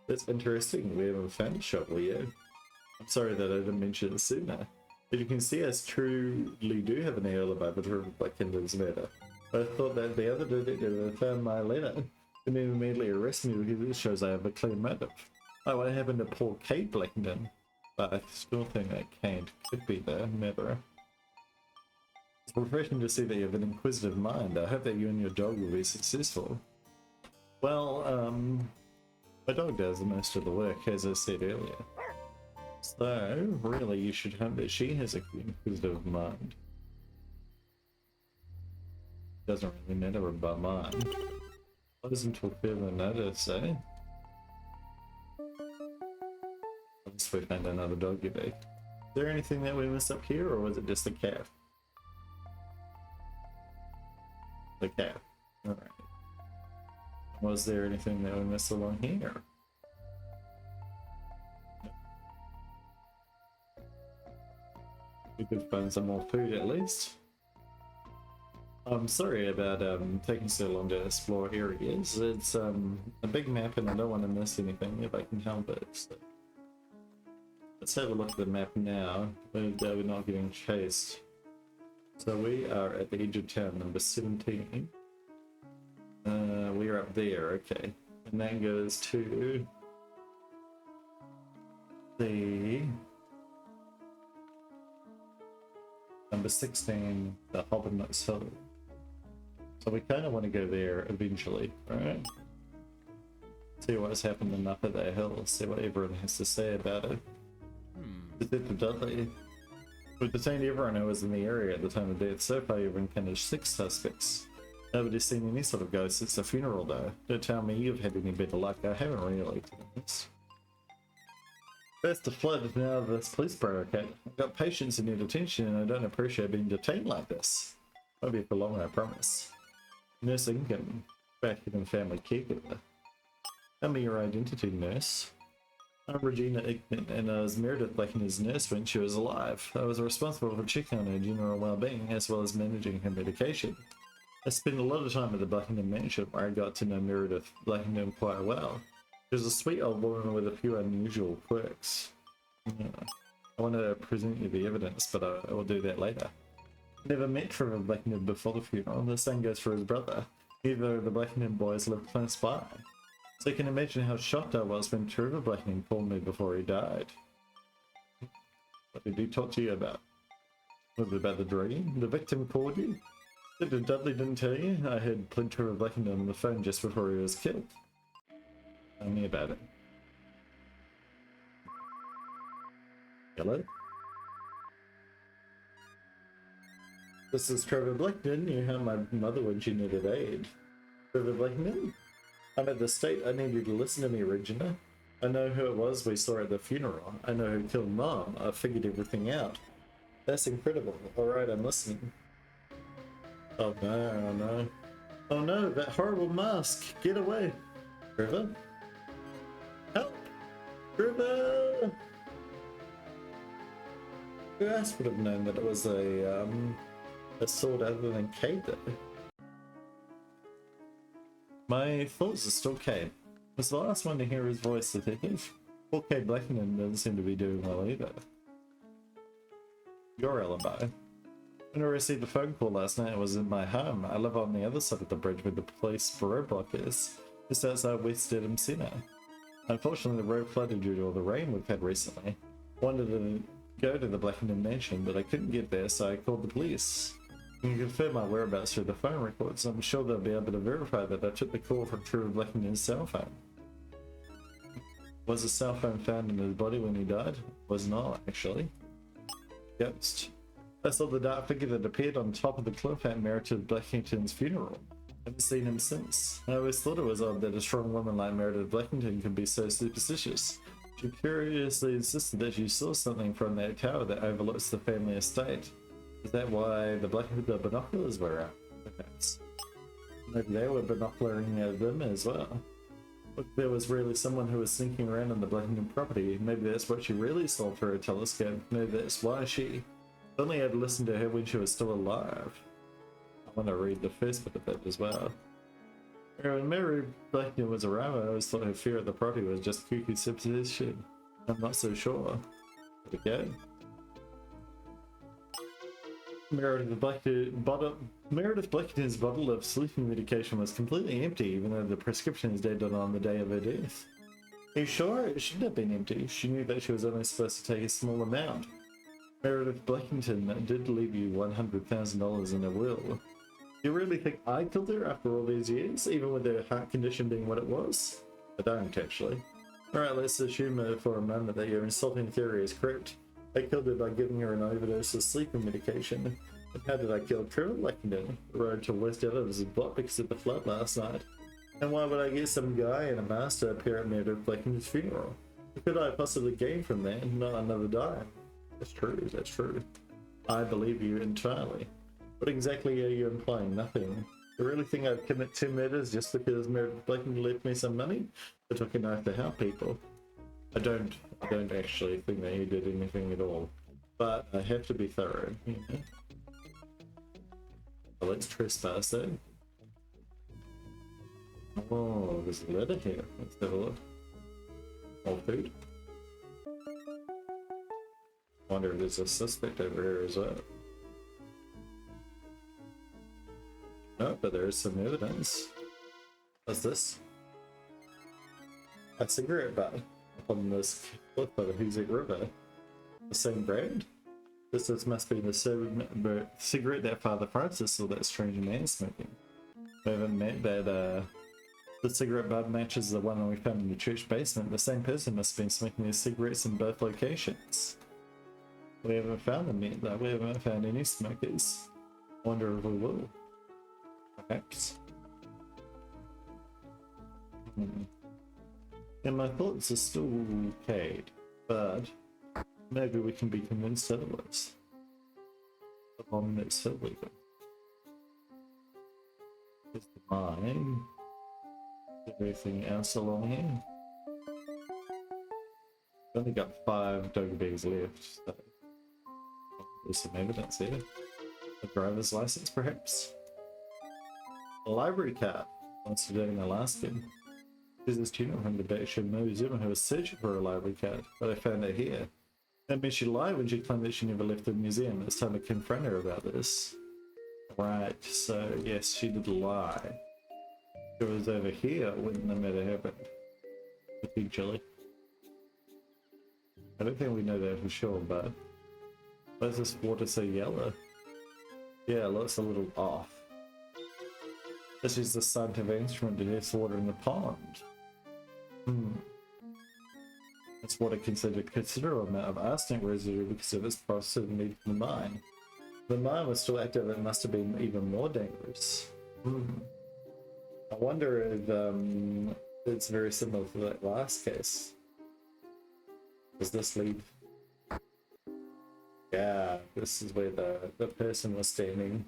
That's interesting, we haven't found a shot yet. I'm sorry that I didn't mention it sooner. But you can see us truly do have an alibi for Trevor Blackinton's murder. I thought that the other detective had found my letter and then immediately arrested me because it shows I have a clear motive. Like what happened to poor Kate Blackinton, but I still think that Kate could be the murderer. It's refreshing to see that you have an inquisitive mind. I hope that you and your dog will be successful. Well, my dog does most of the work, as I said earlier. So, really, you should hope that she has an inquisitive mind. Doesn't really matter about mine. Close until further notice, eh? Unless we find another doggy bag. Is there anything that we missed up here, or was it just the cat? The cat. Alright. Was there anything that we missed along here? We could find some more food at least. I'm sorry about taking so long to explore areas. It's a big map and I don't want to miss anything if I can help it. So. Let's have a look at the map now, but we're not getting chased. So we are at the edge of town, number 17. We're up there, okay. And that goes to the number 16, the Hobbit's Hill. So we kind of want to go there eventually, right? See what's happening up at that hill, see what everyone has to say about it. Detective Dudley. We've detained everyone who was in the area at the time of death. So far you've encountered 6 suspects. Nobody's seen any sort of ghost since the funeral though. Don't tell me you've had any better luck. I haven't really, to be honest. First the flood, now this police barricade. I've got patience in your detention and I don't appreciate being detained like this. Won't be for long, I promise. Nurse Ingham, back in family caregiver. Tell me your identity, nurse. I'm Regina Ignan, and I was Meredith Blackinton's nurse when she was alive. I was responsible for checking on her general well-being, as well as managing her medication. I spent a lot of time at the Blackinton mansion, where I got to know Meredith Blackinton quite well. She was a sweet old woman with a few unusual quirks. Yeah. I want to present you the evidence, but I will do that later. Never met Trevor Blackinton before the funeral. The same goes for his brother. Neither of the Blackinton boys lived close by. So you can imagine how shocked I was when Trevor Blackinton called me before he died. What did he talk to you about? Was it about the dream? The victim called you? Did Dudley didn't tell you? I heard Trevor Blackinton on the phone just before he was killed. Tell me about it. Hello? This is Trevor Blackinton. You helped my mother when she needed aid. Trevor Blackinton? I'm at the state. I need you to listen to me, Regina. I know who it was we saw at the funeral. I know who killed Mom. I figured everything out. That's incredible. Alright, I'm listening. Oh no, oh no. Oh no, that horrible mask! Get away! River? Help! River! Who else would have known that it was a sword other than Cade though? My thoughts are still Cade. Was the last one to hear his voice, detective? Poor Cade Blackinton doesn't seem to be doing well either. Your alibi. When I received a phone call last night, I was in my home. I live on the other side of the bridge where the police roadblock is, just outside West Dedham Centre. Unfortunately, the road flooded due to all the rain we've had recently. I wanted to go to the Blackinton mansion, but I couldn't get there, so I called the police. You can confirm my whereabouts through the phone records. I'm sure they'll be able to verify that I took the call from True Blackinton's cell phone. Was the cell phone found in his body when he died? Was not, actually. Ghost. I saw the dark figure that appeared on top of the cliff at Meredith Blackinton's funeral. I haven't seen him since. I always thought it was odd that a strong woman like Meredith Blackington could be so superstitious. She curiously insisted that she saw something from that tower that overlooks the family estate. Is that why the binoculars were out? Perhaps. Maybe they were binocularing them as well. Look, there was really someone who was sneaking around on the Blackinton property. Maybe that's what she really saw through a telescope. Maybe that's why she... Only had listened to her when she was still alive. I want to read the first bit of it as well. When Mary Blackington was around, I always thought her fear of the property was just kooky superstition. I'm not so sure. There we go. Meredith Blackington's bottle of sleeping medication was completely empty, even though the prescription is dated on the day of her death. Are you sure? It shouldn't have been empty. She knew that she was only supposed to take a small amount. Meredith Blackington did leave you $100,000 in a will. Do you really think I killed her after all these years, even with her heart condition being what it was? I don't, actually. Alright, let's assume for a moment that your insulting theory is correct. I killed her by giving her an overdose of sleeping medication. And how did I kill Trevor Blackington? The road to West Ellis was blocked because of the flood last night. And why would I get some guy in a mask to appear at Meredith Blackington's funeral? What could I possibly gain from that? Not another dime. That's true, that's true. I believe you entirely. What exactly are you implying? Nothing. You really think I'd commit 2 murders just because Meredith Blackington left me some money? I took a knife to help people. I don't actually think that he did anything at all. But I have to be thorough, you know? Well, let's trespass though. Oh, there's a letter here. Let's have a look. More food. I wonder if there's a suspect over here as well. No, but there is some evidence. What's this? A cigarette butt on this cliff by the Hoosic River. The same brand? This must be the cigarette that Father Francis saw that strange man smoking. We haven't met that the cigarette butt matches the one we found in the church basement. The same person must have been smoking these cigarettes in both locations. We haven't found them yet though. We haven't found any smokers. Wonder if we will. Perhaps. And my thoughts are still Cade, but maybe we can be convinced otherwise. The bomb that's so legal. There's the mine. Everything else along here. We've only got 5 dog bags left, so there's some evidence here. A driver's license, perhaps? A library card. Once dating Alaskan. There's this tuner from the Berkshire Museum who was searching for a library card, but I found her here. That means she lied when she claimed that she never left the museum. It's time to confront her about this. Right, so yes, she did lie. It was over here when the matter happened. Potentially. I don't think we know that for sure, but why is this water so yellow? Yeah, it looks a little off. This is the scientific instrument to test water in the pond. This water considered a considerable amount of arsenic residue because of its proximity to the mine. If the mine was still active, it must have been even more dangerous. I wonder if it's very similar to that last case. Does this lead? Yeah, this is where the person was standing.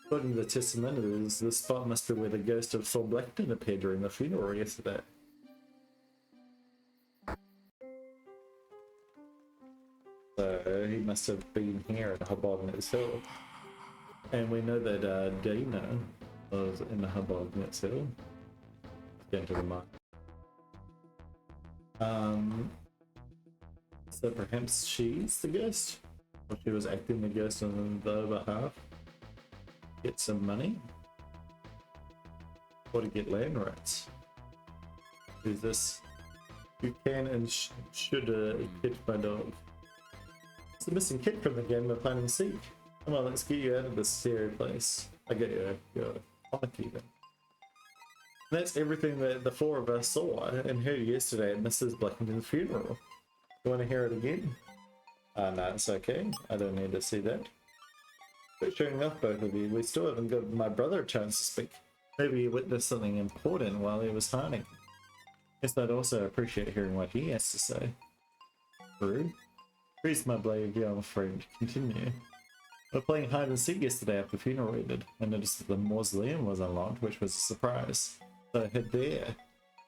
According to the testament, the spot must be where the ghost of Thor Blackton appeared during the funeral yesterday. So he must have been here at the Hobgoblins Hill. And we know that Dana was in the Hobgoblins Hill. Let's get into the mine. So perhaps she's the ghost? Or she was acting the ghost on the behalf? Get some money? Or to get land rights? Who's this? You can and should catch my dog. It's the missing kid from the game of hide and seek. Come on, let's get you out of this scary place. I get your comic even. That's everything that the four of us saw and heard yesterday at Mrs. Blackinton's funeral. You want to hear it again? No, it's okay. I don't need to see that. Quit showing off, both of you. We still haven't given my brother a chance to speak. Maybe he witnessed something important while he was hiding. Guess I'd also appreciate hearing what he has to say. True. Freeze my blade, young friend. Continue. We were playing hide and seek yesterday after the funeral ended. I noticed that the mausoleum was unlocked, which was a surprise. So I head there.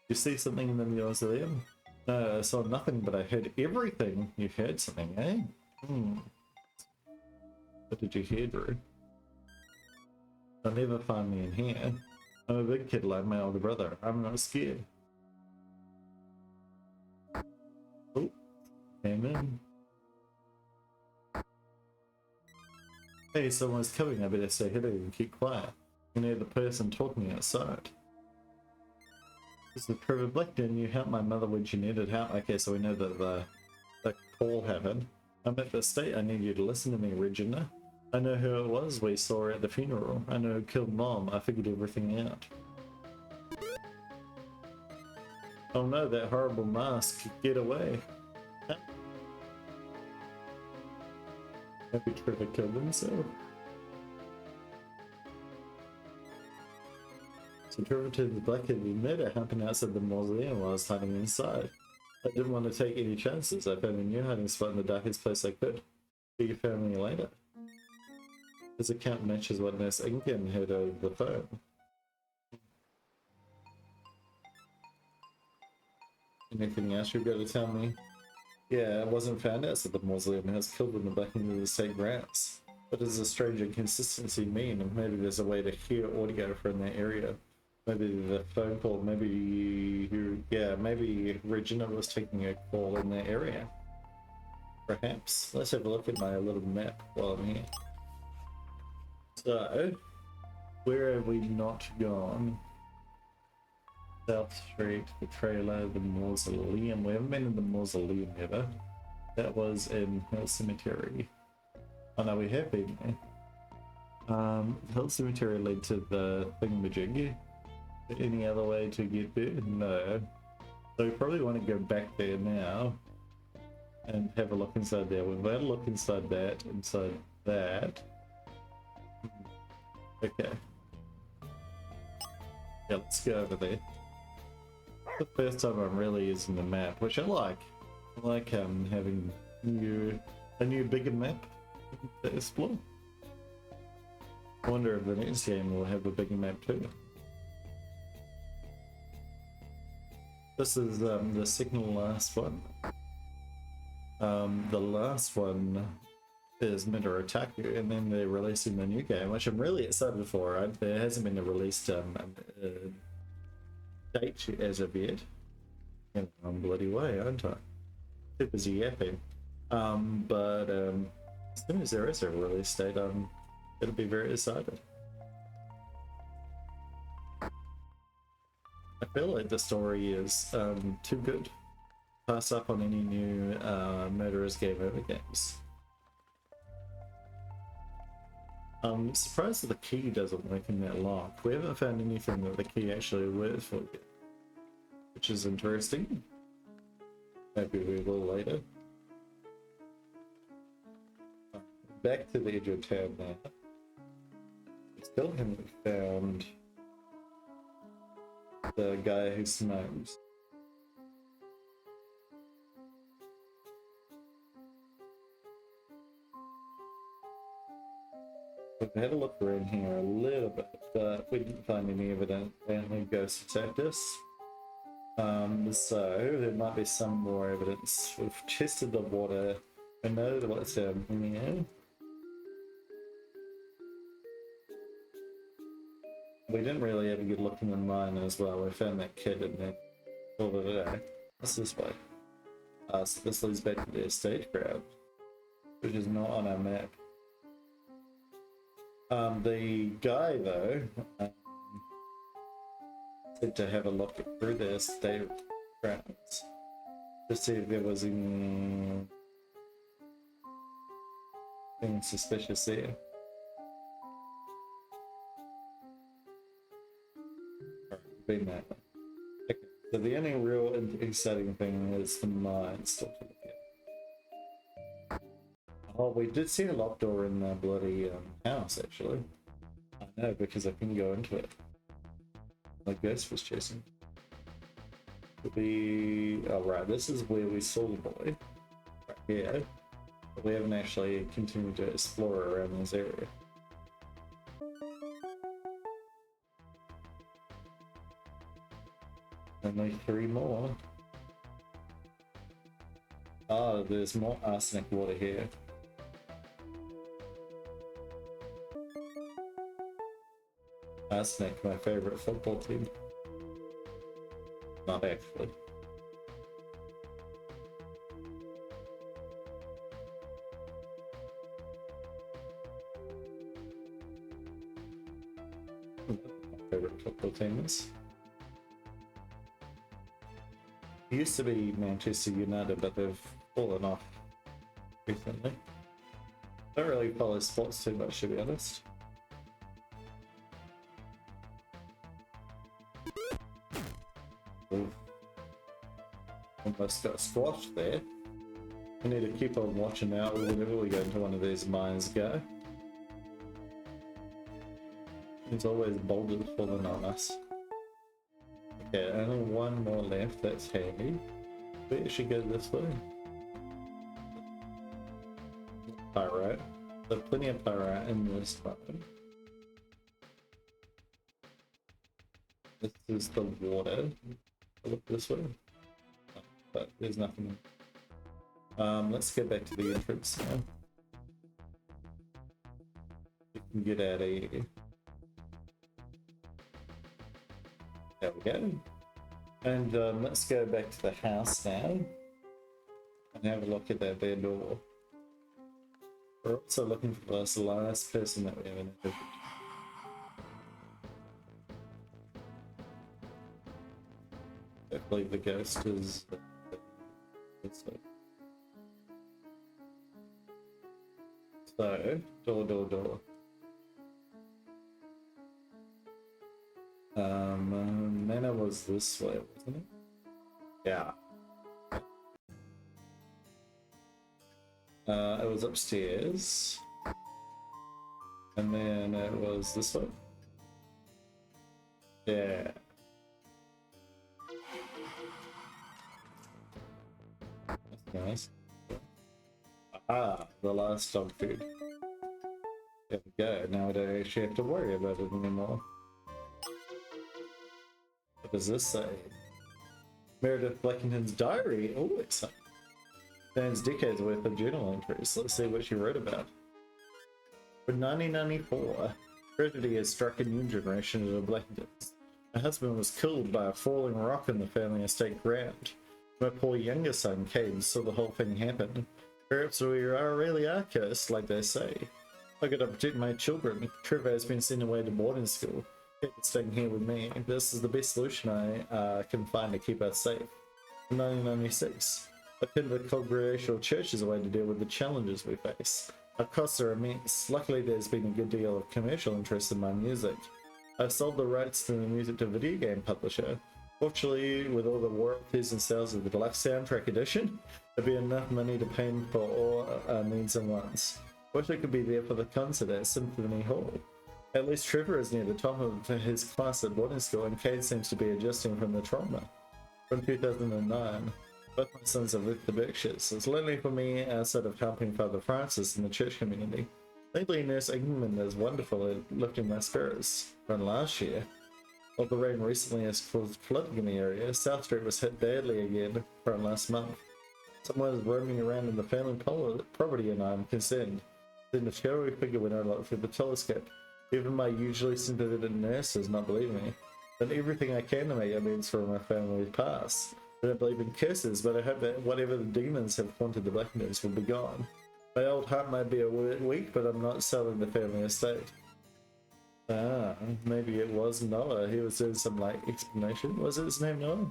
You see something in the mausoleum? No, I saw nothing, but I heard everything. You heard something, eh? What did you hear, Drew? They'll never find me in here. I'm a big kid like my older brother. I'm not scared. Oh, came in. Hey, someone's coming. I better say hello and keep quiet. You know the person talking outside. This is Trevor Blackton. You helped my mother when she needed help. Okay, so we know that the call happened. I'm at the state. I need you to listen to me, Regina. I know who it was we saw at the funeral. I know who killed Mom. I figured everything out. Oh no, that horrible mask. Get away. Maybe Trevor killed himself. So Trevor turned the blackhead we met at happened outside the mausoleum while I was hiding inside. I didn't want to take any chances. I found a new hiding spot in the darkest place I could. See your family later. This account matches what Nurse Incan heard over the phone. Anything else you've got to tell me? Yeah, I wasn't found outside the mausoleum. I was killed in the back end of the state grounds. What does a strange inconsistency mean? And maybe there's a way to hear audio from that area. Maybe the phone call, maybe Regina was taking a call in that area. Perhaps. Let's have a look at my little map while I'm here. So, where have we not gone? South Street, the trailer, the mausoleum. We haven't been in the mausoleum ever. That was in Hill Cemetery. Oh no, we have been there. Hill Cemetery led to the thingamajig. Any other way to get there? No. So we probably want to go back there now and have a look inside there. We've had a look inside that, Okay. Yeah, let's go over there. The first time I'm really using the map, which I like. I like having a new bigger map to explore. I wonder if the next game will have a bigger map too. This is the second to last one. The last one is Midoritaku, and then they're releasing the new game, which I'm really excited for. There hasn't been a released date as of yet. And I'm bloody way, aren't I? Too busy yapping. But as soon as there is a release date, it'll be very excited. I feel like the story is too good to pass up on any new Murderers Game Over games. I'm surprised that the key doesn't work in that lock. We haven't found anything that the key actually works for yet, which is interesting. Maybe we will later. Back to the edge of town now. We still haven't found the guy who smokes. We've had a look around here a little bit, but we didn't find any evidence any ghosts attacked us. So there might be some more evidence. We've tested the water. I know what's down here. We didn't really have a good look in the mine as well. We found that kid and then all of it. What's this way? So this leads back to the estate ground, which is not on our map. The guy though said to have a look through the estate grounds to see if there was anything suspicious there. Been that way. Okay. So the only real exciting thing is the mine still to look at. Oh, we did see a locked door in the bloody house actually. I know because I couldn't go into it. My ghost was chasing. Oh right, this is where we saw the boy. Right here. But we haven't actually continued to explore around this area. Only 3 more. Oh, there's more arsenic water here. Arsenic, my favorite football team. Not actually. My favorite football team is. It used to be Manchester United, but they've fallen off recently. Don't really follow sports too much, to be honest. Ooh. Almost got squashed there. We need to keep on watching out whenever we go into one of these mines go. There's always boulders falling on us. Okay, only 1 more left, that's handy. We actually go this way. Pyrite. So plenty of pyrite in this mine. This is the water. Look this way. But there's nothing. Let's get back to the entrance now. We can get out of here. There we go. And let's go back to the house now and have a look at that bare door. We're also looking for this last person that we haven't interviewed. Hopefully the ghost is this way. So, door. Manor was this way, wasn't it? Yeah. It was upstairs. And then it was this way. Yeah. That's nice. Ah, the last dog food. There we go. Now I don't actually have to worry about it anymore. What does this say? Meredith Blackinton's diary. Oh, exciting. Dan's decades worth of journal entries. Let's see what she wrote about. For 1994, tragedy has struck a new generation of the Blackintons. My husband was killed by a falling rock in the family estate ground. My poor younger son, Caden, saw the whole thing happen. Perhaps we really are cursed, like they say. I gotta protect my children. Trevor has been sent away to boarding school. Caden's staying here with me. This is the best solution I can find to keep us safe. In 1996, I turned the Congregational Church as a way to deal with the challenges we face. Our costs are immense. Luckily, there's been a good deal of commercial interest in my music. I've sold the rights to the music to a video game publisher. Fortunately, with all the royalties and sales of the deluxe soundtrack edition, there'll be enough money to pay for all our needs and wants. Wish I could be there for the concert at Symphony Hall. At least Trevor is near the top of his class at boarding school, and Cade seems to be adjusting from the trauma. From 2009, both my sons have left the Berkshires. It's lonely for me outside of helping Father Francis in the church community. Lately, Nurse England is wonderful at lifting my spirits. From last year, while the rain recently has caused flooding in the area, South Street was hit badly again from last month. Someone is roaming around in the family property and I'm concerned. Then the shadowy figure when I looked through the telescope. Even my usually sympathetic nurse does not believe me. Done everything I can to make amends for my family's past. I don't believe in curses, but I hope that whatever the demons have haunted the Blackintons will be gone. My old heart might be a bit weak, but I'm not selling the family estate. Ah, maybe it was Noah. He was doing some like explanation. Was it his name Noah?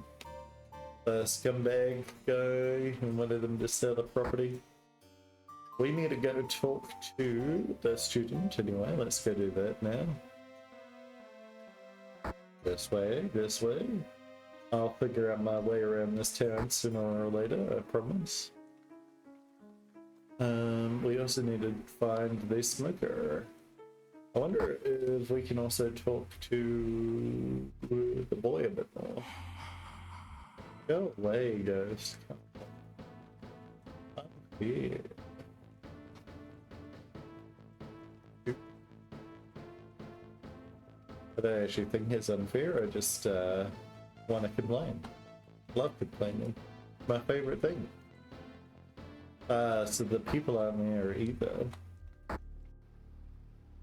The scumbag guy who wanted them to sell the property. We need to go talk to the student anyway. Let's go do that now. This way, this way. I'll figure out my way around this town sooner or later, I promise. We also need to find the smoker. I wonder if we can also talk to the boy a bit more. Go away, ghost. I'm here. But I actually think it's unfair. I just want to complain. Love complaining. My favorite thing. So the people aren't there either.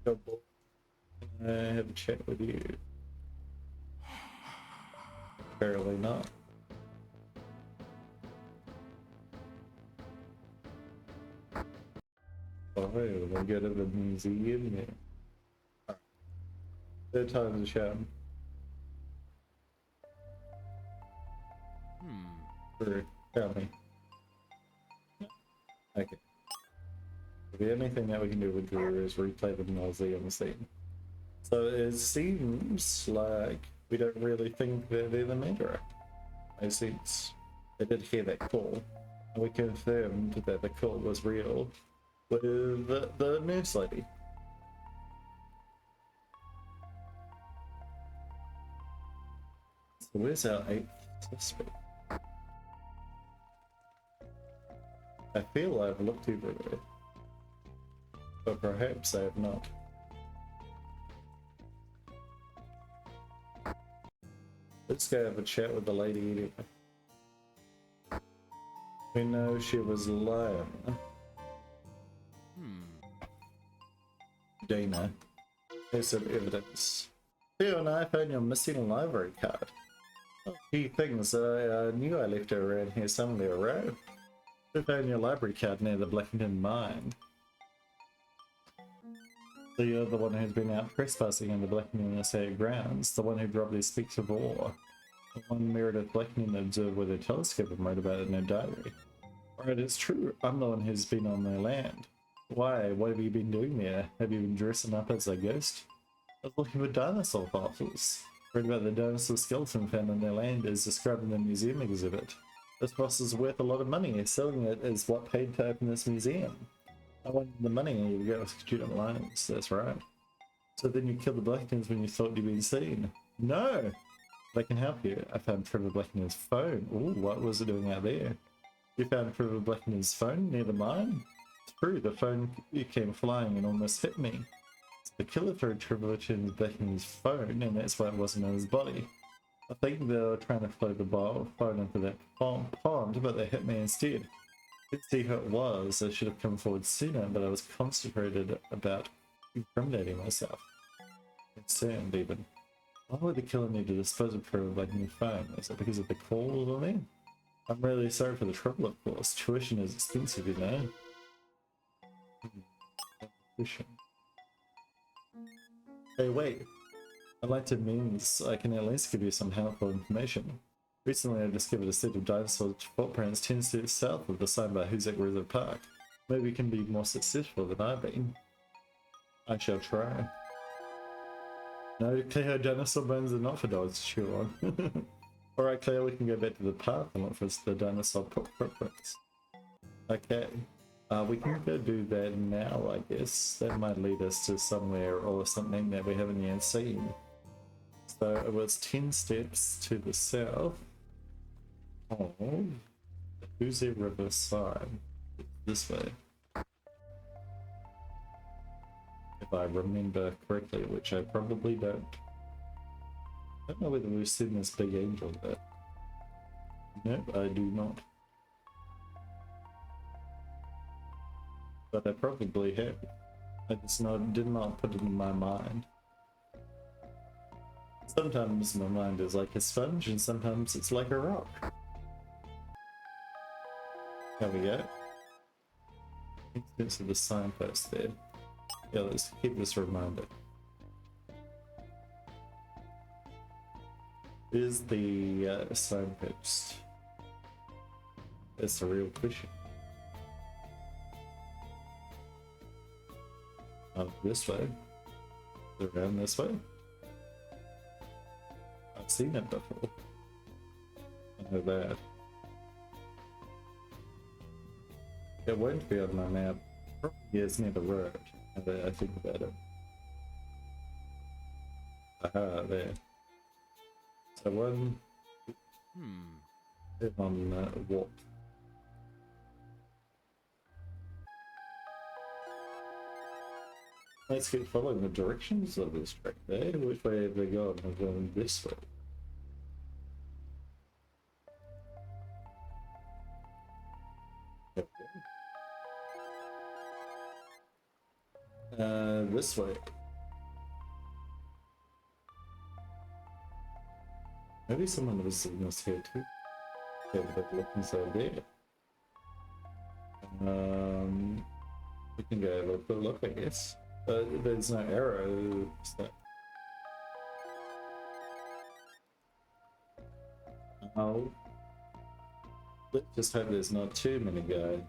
Can I have a chat with you? Apparently not. Oh, we'll go to the museum there. Third time's a charm. Tell me. Okay. The only thing that we can do with Drew is replay the museum scene. So it seems like we don't really think that they're the murderer. Makes sense. They did hear that call, and we confirmed that the call was real with the nurse lady. So where's our 8th suspect? I feel I've looked everywhere, but perhaps I have not. Let's go have a chat with the lady anyway. We know she was lying. Dana, there's some evidence. Theo and I found your missing library card. Key things that I knew I left her around here somewhere, right? We found your library card near the Blackinton mine. So you're the one who's been out trespassing in the Blackinton estate grounds, the one who probably speaks of war. The one Meredith Blackinton observed with a telescope and wrote about it in her diary. Right, it's true. I'm the one who's been on their land. Why? What have you been doing there? Have you been dressing up as a ghost? I was looking for dinosaur fossils. Read about the dinosaur skeleton found on their land is described in the museum exhibit. This fossil is worth a lot of money. Selling it is what paid to open this museum. I wanted the money and you got student loans. That's right. So then you killed the Blackintons when you thought you'd been seen. No! They can help you. I found Trevor Blackinton's phone. Ooh, what was it doing out there? You found Trevor Blackinton's phone near the mine? It's true, the phone came flying and almost hit me. So the killer threw Trevor Blackinton's phone and that's why it wasn't in his body. I think they were trying to float the phone into that pond, but they hit me instead. I didn't see who it was. I should have come forward sooner, but I was concentrated about incriminating myself. Concerned even. Why would the killer need to dispose of Trevor Blackinton's phone? Is it because of the calls on there? I'm really sorry for the trouble, of course. Tuition is expensive, you know. Tuition. Hey, wait. I'd like to means I can at least give you some helpful information. Recently I discovered a set of dinosaur footprints 10 steps south of the sign by Huzek Reserve Park. Maybe you can be more successful than I've been. I shall try. No, Cleo, dinosaur bones are not for dogs to chew on. Alright Cleo, we can go back to the park and look for the dinosaur footprints. Okay. We can go do that now, I guess. That might lead us to somewhere or something that we haven't yet seen. So it was 10 steps to the south. Oh, Who's a river sign? This way. If I remember correctly, which I probably don't. I don't know whether we've seen this big angel there. Nope, I do not. But I probably have. I just did not put it in my mind. Sometimes my mind is like a sponge and sometimes it's like a rock. There we go. Instance of the signpost there. Yeah, let's keep this reminder. Is the signpost? That's the real question. Up this way. Around this way. I've seen it before. I know that. It won't be on my map. Probably is near the road. Now that I think about it. Aha, there. So one on walk. Let's keep following the directions of this track there. Which way have they gone? They're going this way. This way. Maybe someone was in this here too. Yeah, but look inside there. We can go have a quick look, I guess. There's no arrow. So. Oh. Let's just hope there's not too many guys.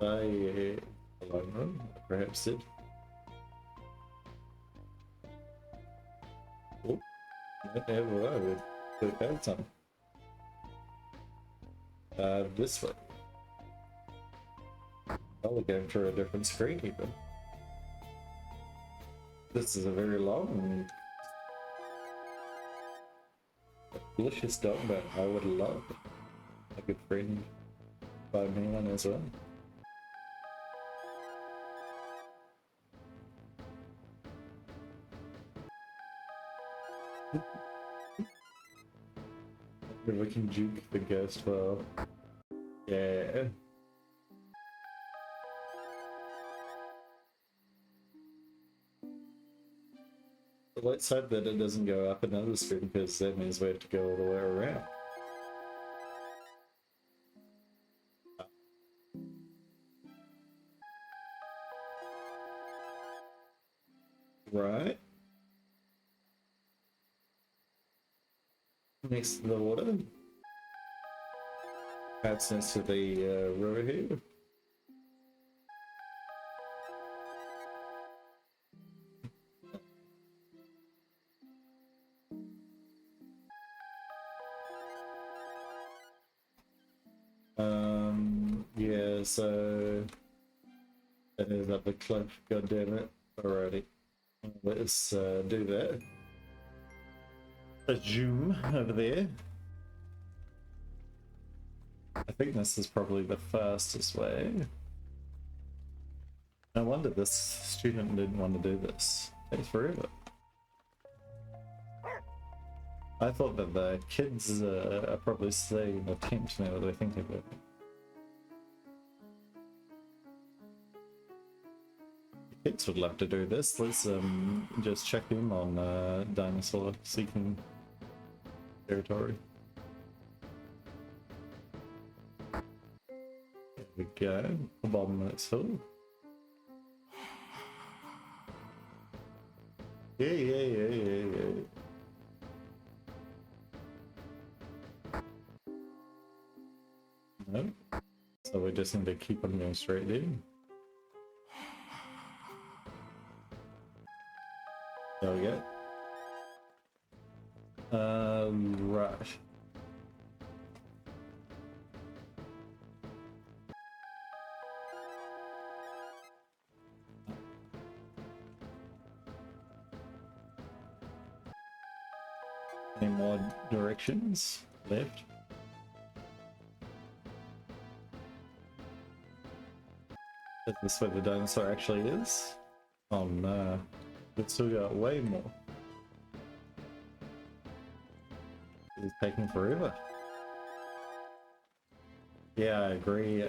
Alone room, perhaps it. Oh, there we go. We found some. This way. Oh, we're going through a different screen even. This is a very long, delicious dog, but I would love a good friend by me one as well. We can juke the ghost well. Yeah. Let's hope that it doesn't go up another stream, because that means we have to go all the way around. Right. Next to the water. Perhaps next to the river here. Yeah, so it is up the cliff, god damn it. Alrighty. Let's do that. A zoom over there. I think this is probably the fastest way. No wonder this student didn't want to do this. It takes forever. I thought that the kids are probably staying in the tent now that they think of it. The kids would love to do this. Let's just check in on dinosaur seeking territory. There we go. The bottom of it's full. Yeah. No. So we just need to keep on going straight there. There we go. Right. Any more directions? Left. Is this where the dinosaur actually is? Oh no, we've still got way more. It's taking forever. Yeah, I agree,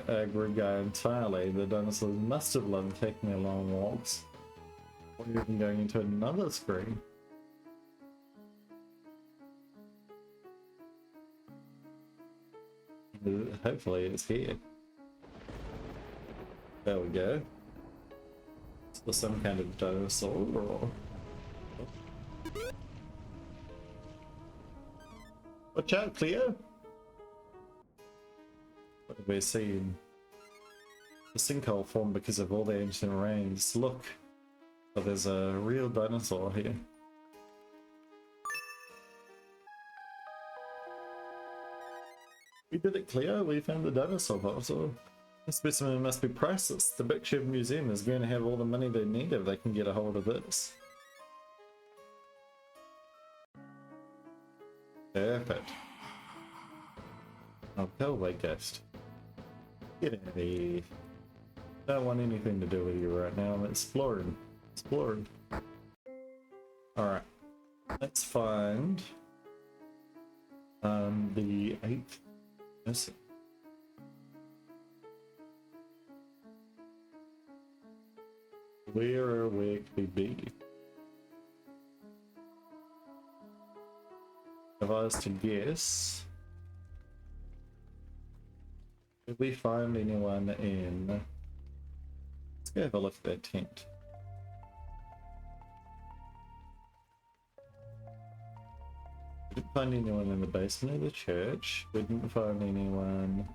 guy, entirely. The dinosaurs must have loved taking their long walks. Or even going into another screen. Hopefully it's here. There we go. Is there some kind of dinosaur or... Watch out, Cleo! What have we seen? The sinkhole formed because of all the ancient rains. Look! Oh, there's a real dinosaur here. We did it, Cleo! We found the dinosaur fossil. This specimen must be priceless. The Berkshire Museum is going to have all the money they need if they can get a hold of this. Perfect. Oh, go away, ghost. Get out of here. Don't want anything to do with you right now. I'm exploring. Exploring. Alright. Let's find the 8th person. Where could we be? If I was to guess, did we find anyone in... Let's go have a look at that tent. We didn't find anyone in the basement of the church. We didn't find anyone...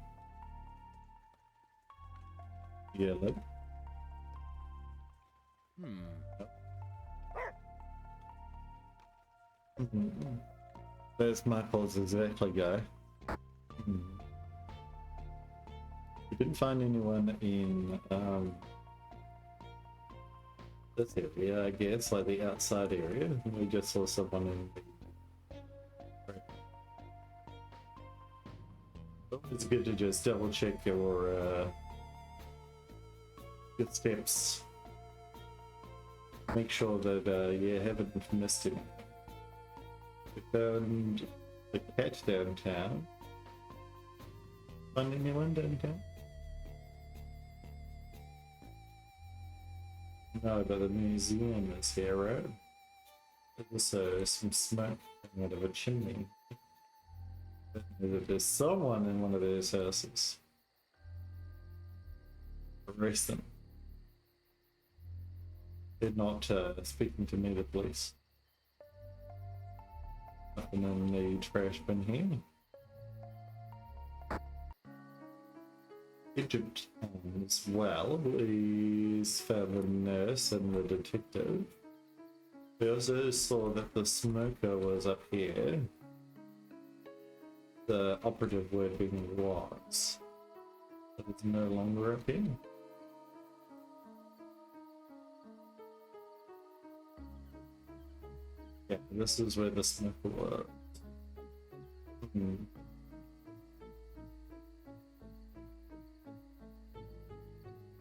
Yellow. There's Michael's exactly guy. We didn't find anyone in this area, I guess, like the outside area. We just saw someone in the... It's good to just double check your steps. Make sure that you haven't missed it. We found the cat downtown. Find anyone downtown? No, but the museum is here, right? There's also some smoke coming out of a chimney. There's someone in one of those houses. Arrest them. They're not speaking to me, the police. Nothing in the trash bin here. Egypt as well. We found the nurse and the detective. We also saw that the smoker was up here. The operative word being was. But it's no longer up here. Yeah, this is where the smoker was.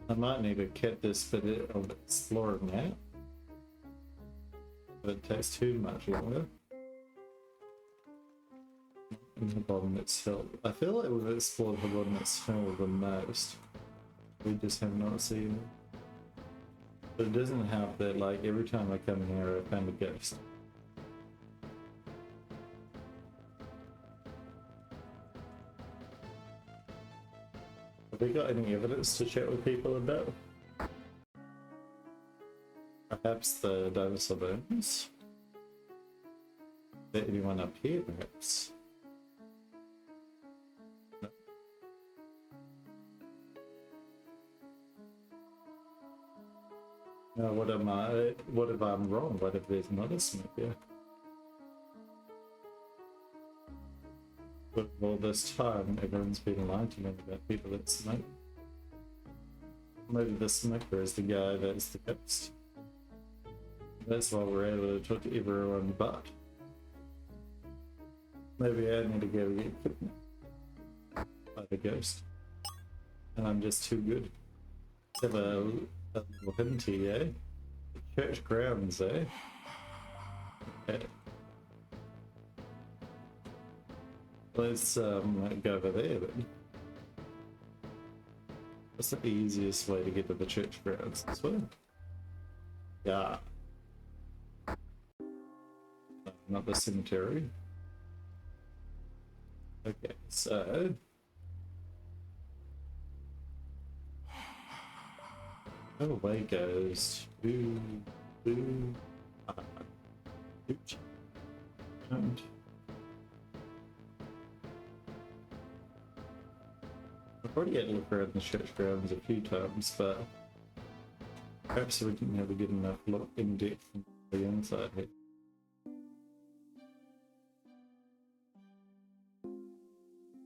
I might need to get this bit of exploring out. But it takes too much longer. In the bottom it's filled. I feel like we've explored the bottom it's filled the most. We just have not seen it. But it doesn't help that like every time I come here I find a ghost. Have we got any evidence to chat with people about? Perhaps the dinosaur bones? Is there anyone up here perhaps? No. No, what if I'm wrong? What if there's not a smoke here? But all this time, everyone's been lying to me about people that smoke. Maybe the smoker is the guy that's the ghost. That's why we're able to talk to everyone but. Maybe I need to go get kidnapped by the ghost. And I'm just too good. Have a little hint here, eh? church grounds, eh? Okay. Let's go over there then. What's the easiest way to get to the church grounds? This way? Yeah. Not the cemetery. Okay, so away goes and I've already had a look around the church grounds a few times, but perhaps we didn't have a good enough look in depth from the inside here.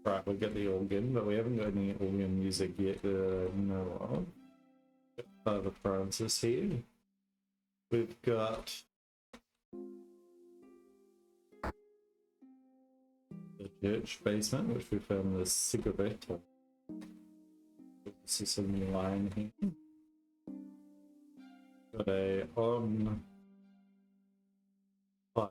Right, we've got the organ, but we haven't got any organ music yet that I know of. Father Francis here. We've got the church basement, which we found the cigarette. This is a new line here. Got a on fire.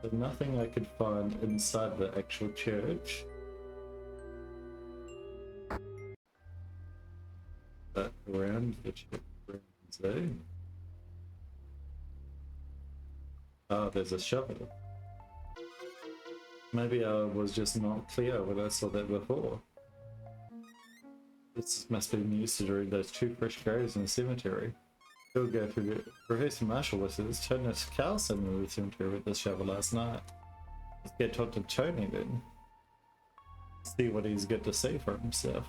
So nothing I could find inside the actual church. But around the church grounds, eh? Oh, there's a shovel. Maybe I was just not clear when I saw that before. This must be used to during those 2 fresh graves in the cemetery. He'll go through it. Professor Marshall was his Tony Carlson in the cemetery with the shovel last night. Let's go talk to Tony then. See what he's got to say for himself.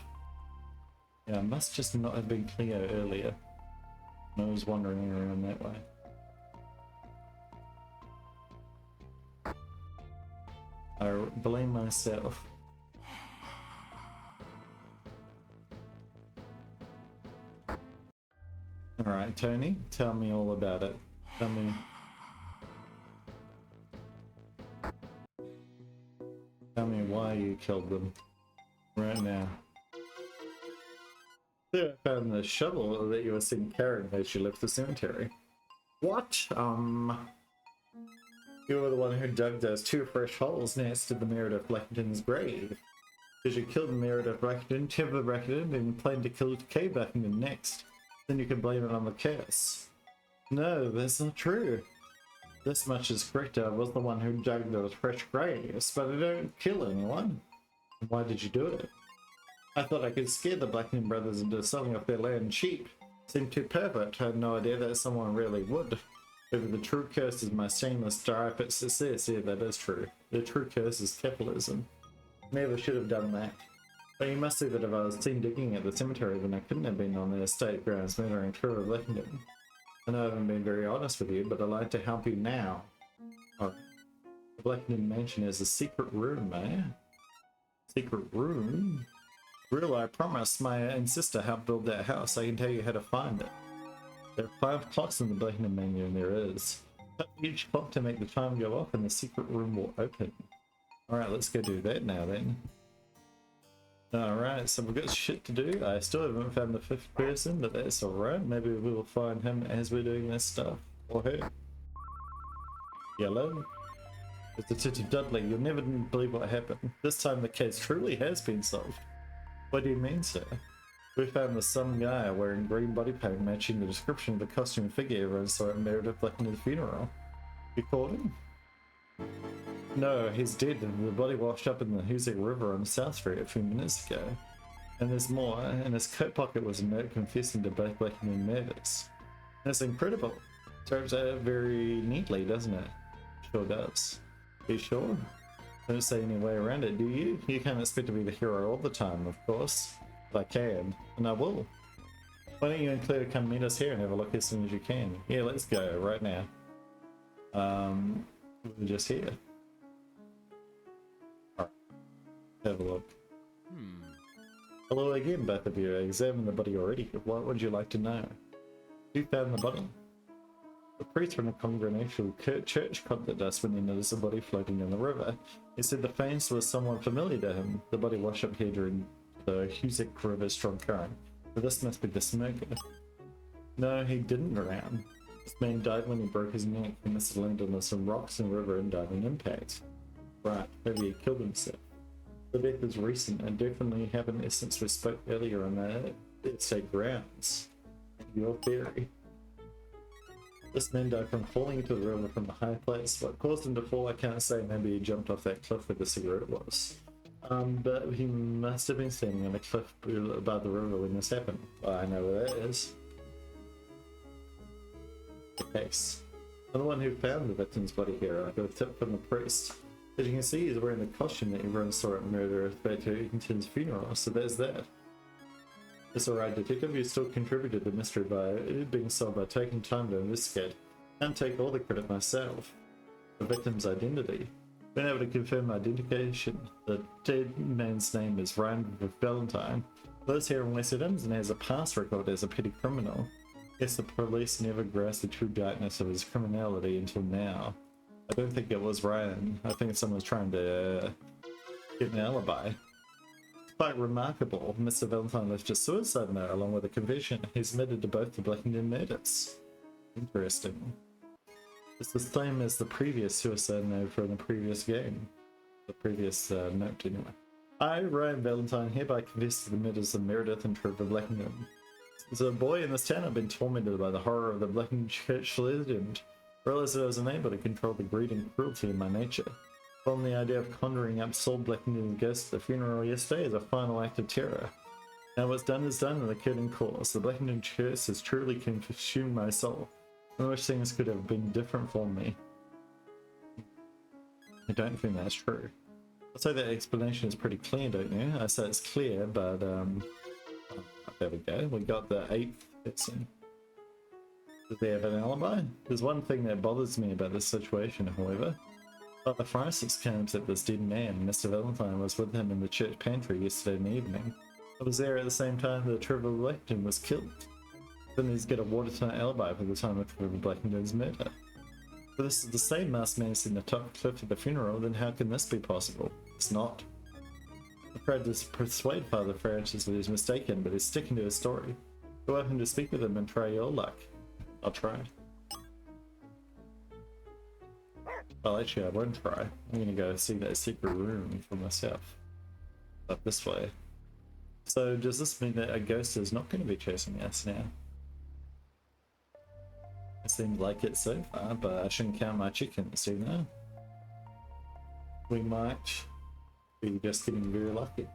Yeah, I must just not have been clear earlier. I was wandering around that way. I blame myself. Alright, Tony, tell me all about it. Tell me why you killed them. Right now. There, I found the shovel that you were seen carrying as you left the cemetery. What? You were the one who dug those 2 fresh holes next to the Meredith Blackinton's grave. Because you killed Meredith Blackinton, Timber Blackinton, and planned to kill Kay Blackinton next. Then you can blame it on the curse. No, that's not true. This much is correct. I was the one who dug those fresh graves, but I don't kill anyone. Why did you do it? I thought I could scare the Blackinton brothers into selling off their land cheap. Seemed too perfect. I had no idea that someone really would. Maybe the true curse is my shameless strive at success. Yeah, that is true. The true curse is capitalism. Never should have done that. But you must see that if I was seen digging at the cemetery, then I couldn't have been on the estate grounds murdering crew of Blackinton. I know I haven't been very honest with you, but I'd like to help you now. Alright. The Blackinton mansion is a secret room, eh? Secret room? Real, I promise. My own sister helped build that house. I can tell you how to find it. There are 5 clocks in the Blackinton menu, and there is. Touch each clock to make the time go off, and the secret room will open. Alright, let's go do that now then. Alright, so we've got shit to do. I still haven't found the 5th person, but that's alright. Maybe we will find him as we're doing this stuff. Or her. Yellow. It's the Detective Dudley. You'll never believe what happened. This time the case truly has been solved. What do you mean, sir? We found some guy wearing green body paint matching the description of the costume figure everyone saw at Meredith Blackinton's funeral. You caught him? No, he's dead. The body washed up in the Hoosic River on South Street a few minutes ago. And there's more. In his coat pocket was a note confessing to both Blackinton murders. That's incredible. Turns out very neatly, doesn't it? Sure does. You sure? Don't say any way around it, do you? You can't expect to be the hero all the time, of course. But I can, and I will. Why don't you and Claire come meet us here and have a look as soon as you can? Yeah, let's go, right now. We're just here. Alright. Have a look. Hello again, both of you. I examined the body already. What would you like to know? Who found the body? The priest from the Congregational Church contacted us when he noticed the body floating in the river. He said the face was someone familiar to him. The body washed up here during the Hoosic River strong current. But this must be the smoker. No, he didn't drown. This man died when he broke his neck and must have landed on some rocks in the river and died in impact. Right, maybe he killed himself. The death is recent and definitely happened since we spoke earlier on the estate grounds. Your theory. This man died from falling into the river from a high place. What caused him to fall, I can't say. Maybe he jumped off that cliff where the cigarette was. But he must have been standing on a cliff above the river when this happened. Well, I know where that is. The case. I'm the one who found the victim's body here. I got a tip from the priest. As you can see, he's wearing the costume that everyone saw at Murder Bearz' funeral, so there's that. It's alright, detective, you still contributed to the mystery by it being solved by taking time to investigate. Can't take all the credit myself. The victim's identity. Been able to confirm identification. The dead man's name is Ryan Valentine. Lives here in West Adams and has a past record as a petty criminal. Guess the police never grasped the true darkness of his criminality until now. I don't think it was Ryan. I think someone's trying to get an alibi. Quite remarkable. Mr. Valentine left a suicide note along with a confession. He's admitted to both the Blackinton murders. Interesting. It's the same as the previous suicide note from the previous game. The previous note, anyway. I, Ryan Valentine, hereby confess to the murders of Meredith and Trevor Blackinton. As a boy in this town, I've been tormented by the horror of the Blackinton Church legend. Realized that I was unable to control the greed and cruelty in my nature. From the idea of conjuring up Saul Blackinton's ghost at the funeral yesterday is a final act of terror. Now what's done is done and the curtain calls. The Blackinton curse has truly consumed my soul. I wish things could have been different for me. I don't think that's true. I'd say that explanation is pretty clear, don't you? I say it's clear, but there we go. We got the 8th person. Does they have an alibi? There's one thing that bothers me about this situation, however. Father Francis claims that this dead man, Mr. Valentine, was with him in the church pantry yesterday in the evening. I was there at the same time that Trevor Blackinton was killed. Then he's got a watertight alibi for the time of Trevor Blackinton's murder. If this is the same masked man seen the top cliff at the funeral, then how can this be possible? It's not. I tried to persuade Father Francis that he's mistaken, but he's sticking to his story. Go out to speak with him and try your luck. I'll try. Well, actually, I won't try. I'm gonna go see that secret room for myself. Up this way. So, does this mean that a ghost is not going to be chasing us now? It seems like it so far, but I shouldn't count my chickens, you know? We might be just getting very lucky.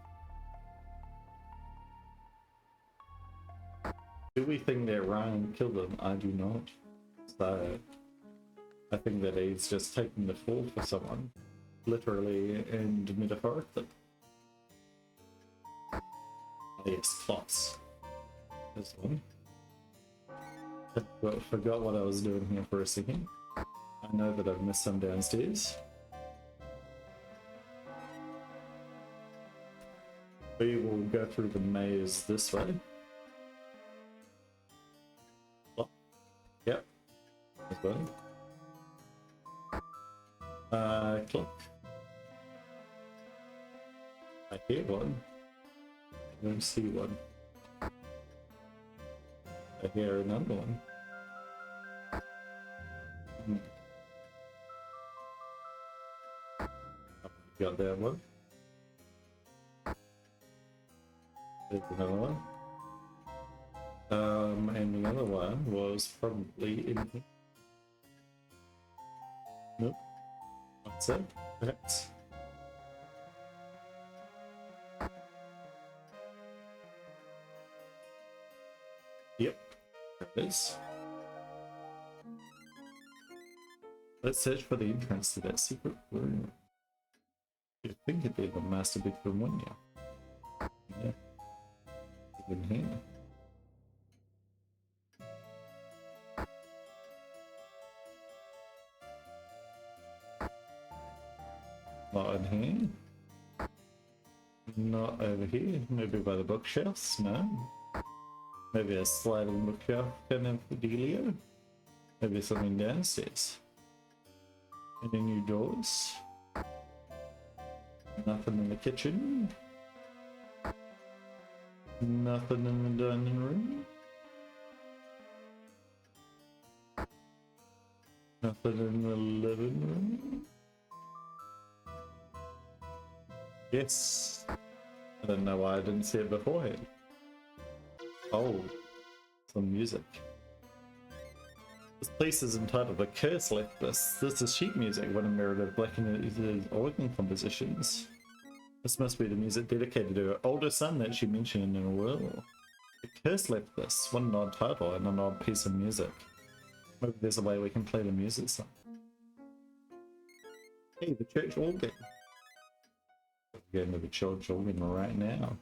Do we think that Ryan killed him? I do not. So, I think that he's just taking the fall for someone, literally and metaphorically. Oh, yes, clocks. There's one. I forgot what I was doing here for a second. I know that I've missed some downstairs. We will go through the maze this way. Oh, yep. As well. Clock. I hear one. I don't see one. I hear another one. Got that one. There's another one. And the other one was probably in here. Nope. That's it, perhaps. Yep, there it is. Let's search for the entrance to that secret room. You'd think it'd be the master bedroom, wouldn't you? Yeah. In here. Not in here. Not over here. Maybe by the bookshelves? No. Maybe a sliding bookshelf kind of dealio? Maybe something downstairs. Any new doors? Nothing in the kitchen. Nothing in the dining room. Nothing in the living room. Yes. I don't know why I didn't see it beforehand. Oh, some music. This place is entitled A Curse Like This. This is sheet music, one of Meredith Blackinton's organ compositions. This must be the music dedicated to her older son that she mentioned in her will. A Curse Like This. What an odd title and an odd piece of music. Maybe there's a way we can play the music song. Hey, the church organ. We're going to the church organ right now.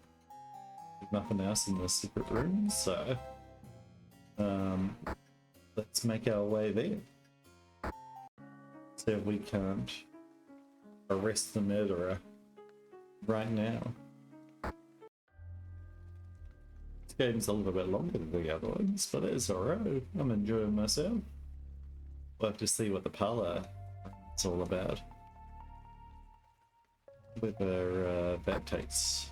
There's nothing else in the secret room, so let's make our way there. See if we can't arrest the murderer right now. This game's a little bit longer than the other ones, but it's alright. I'm enjoying myself. We'll have to see what the parlor is all about. Whether that takes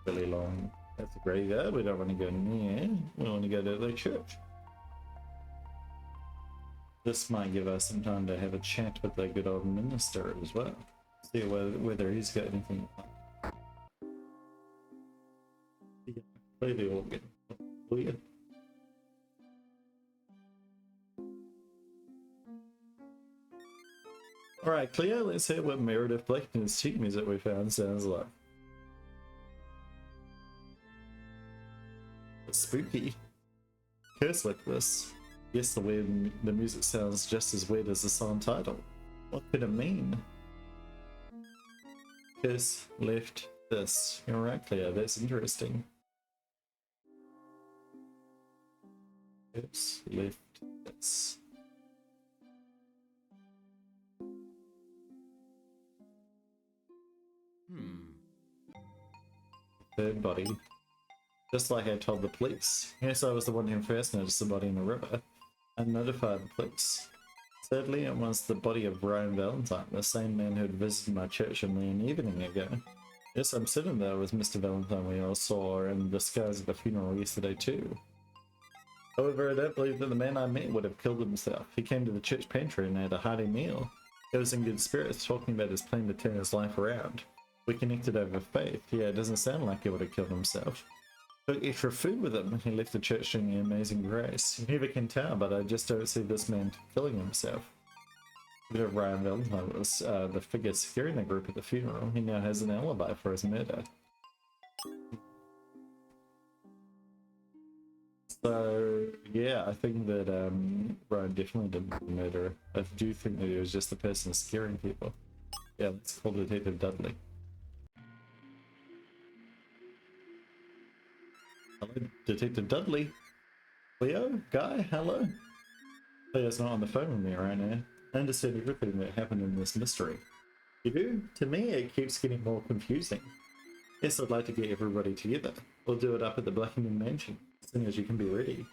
really long. That's a graveyard. We don't want to go near. We want to go to the church. This might give us some time to have a chat with the good old minister as well. See whether he's got anything. Yeah, play the organ. Wooien. Alright, Cleo, let's hear what Meredith Blackinton's sheet music we found sounds like. It's spooky. Curse Like This. Yes, the music sounds just as weird as the song title. What could it mean? Curse left this. You're right, Cleo, that's interesting. Curse left this. Third body. Just like I told the police. Yes, I was the one who first noticed the body in the river and notified the police. Thirdly, it was the body of Brian Valentine, the same man who had visited my church only an evening ago. Yes, I'm certain that was Mr. Valentine we all saw in disguise at the funeral yesterday too. However, I don't believe that the man I met would have killed himself. He came to the church pantry and had a hearty meal. He was in good spirits, talking about his plan to turn his life around. We connected over faith. Yeah, it doesn't sound like he would have killed himself. Took extra food with him. He left the church doing the amazing grace. You never can tell, but I just don't see this man killing himself. If Ryan Valentine was the figure securing the group at the funeral, he now has an alibi for his murder. So, yeah, I think that Ryan definitely did the murder. I do think that he was just the person scaring people. Yeah, let's call Detective Dudley. Hello, Detective Dudley. Leo? Guy? Hello? Leo's not on the phone with me right now. I understand everything that happened in this mystery. You do? To me, it keeps getting more confusing. Yes, I'd like to get everybody together. We'll do it up at the Blackinton mansion, as soon as you can be ready.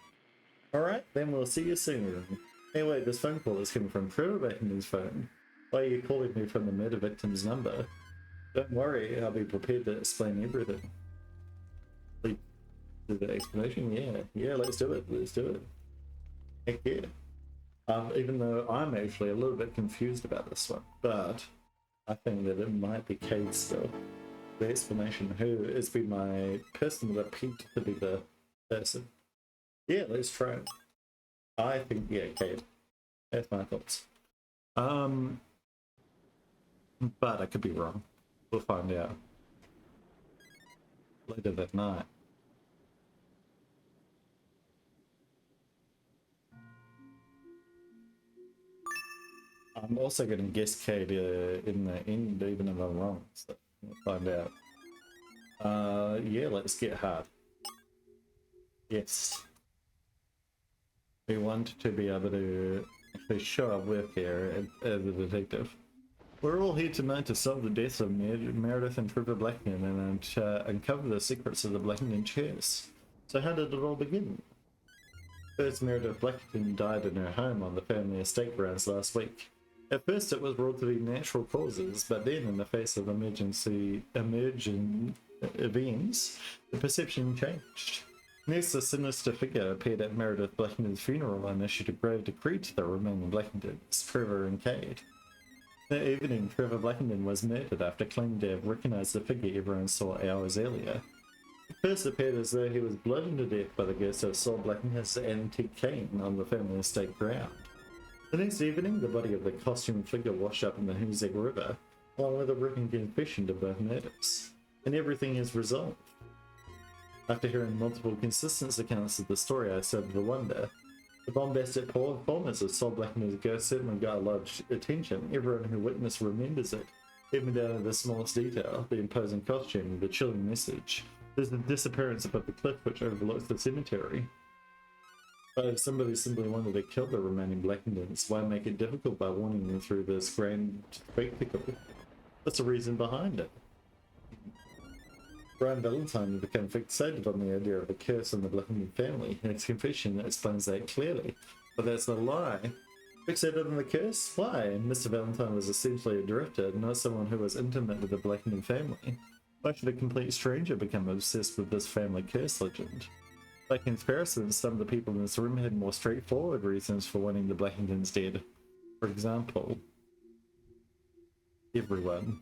Alright, then we'll see you soon. Hey wait, this phone call is coming from Trevor Blackinton's phone. Why are you calling me from the murder victim's number? Don't worry, I'll be prepared to explain everything. Please do the explanation? Yeah, let's do it, Heck yeah. Even though I'm actually a little bit confused about this one, but I think that it might be Cade still. The explanation, who has been my person that picked to be the person. Yeah, let's try it. I think, yeah, Cade. That's my thoughts. But I could be wrong. We'll find out later that night. I'm also going to guess Cade in the end, even if I'm wrong. So we'll find out. Yeah, let's get hard. Yes. We want to be able to actually show our work here as a detective. We're all here tonight to solve the deaths of Meredith and Trevor Blackinton and uncover the secrets of the Blackinton chairs. So how did it all begin? First, Meredith Blackinton died in her home on the family estate grounds last week. At first it was ruled to be natural causes, but then in the face of emerging events, the perception changed. Next, a sinister figure appeared at Meredith Blackinton's funeral and issued a grave decree to the remaining Blackingtons, Trevor and Cade. That evening, Trevor Blackinton was murdered after claiming to have recognized the figure everyone saw hours earlier. It first appeared as though he was bludgeoned to death by the ghost of Saul Blackinton's antique cane on the family estate ground. The next evening, the body of the costumed figure washed up in the Hoosic River, along with a written confession to both murders, and everything is resolved. After hearing multiple consistent accounts of the story, I started to wonder. The bombastic performance of Saul Blackinton's ghost certainly got a lot of attention. Everyone who witnessed remembers it, even down to the smallest detail, the imposing costume, the chilling message. There's the disappearance above the cliff which overlooks the cemetery. But if somebody simply wanted to kill the remaining Blackingtons, why make it difficult by warning them through this grand spectacle? What's the reason behind it? Brian Valentine had become fixated on the idea of a curse on the Blackington family, and his confession explains that clearly. But that's a lie. Fixated on the curse? Why? Mr. Valentine was essentially a drifter, not someone who was intimate with the Blackington family. Why should a complete stranger become obsessed with this family curse legend? By comparison, some of the people in this room had more straightforward reasons for wanting the Blackingtons dead. For example, everyone.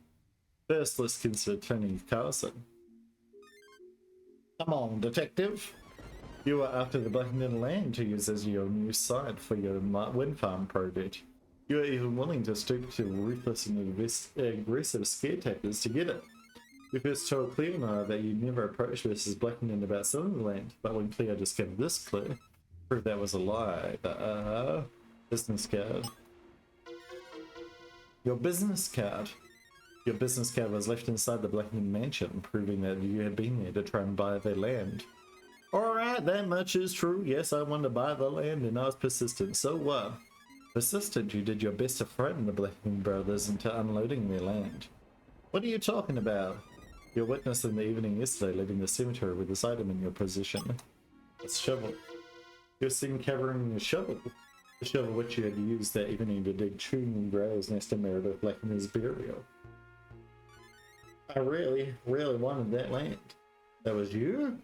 First, let's consider Tony Carlson. Come on, detective. You are after the Blackinton land to use as your new site for your wind farm project. You are even willing to stoop to ruthless and aggressive scare tactics to get it. We first told Cleo and I that you never approached Mrs. Blackinton about selling the land, but when Cleo discovered this clue, proved that was a lie. Business card. Your business card. Your business card was left inside the Blackinton mansion, proving that you had been there to try and buy their land. Alright, that much is true. Yes, I wanted to buy the land and I was persistent. So what? Persistent, you did your best to frighten the Blackinton brothers into unloading their land. What are you talking about? Your witness in the evening yesterday leaving the cemetery with this item in your possession. A shovel. You were seen carrying a shovel. The shovel which you had used that evening to dig two graves next to Meredith Blackinton's burial. I really wanted that land. That was you?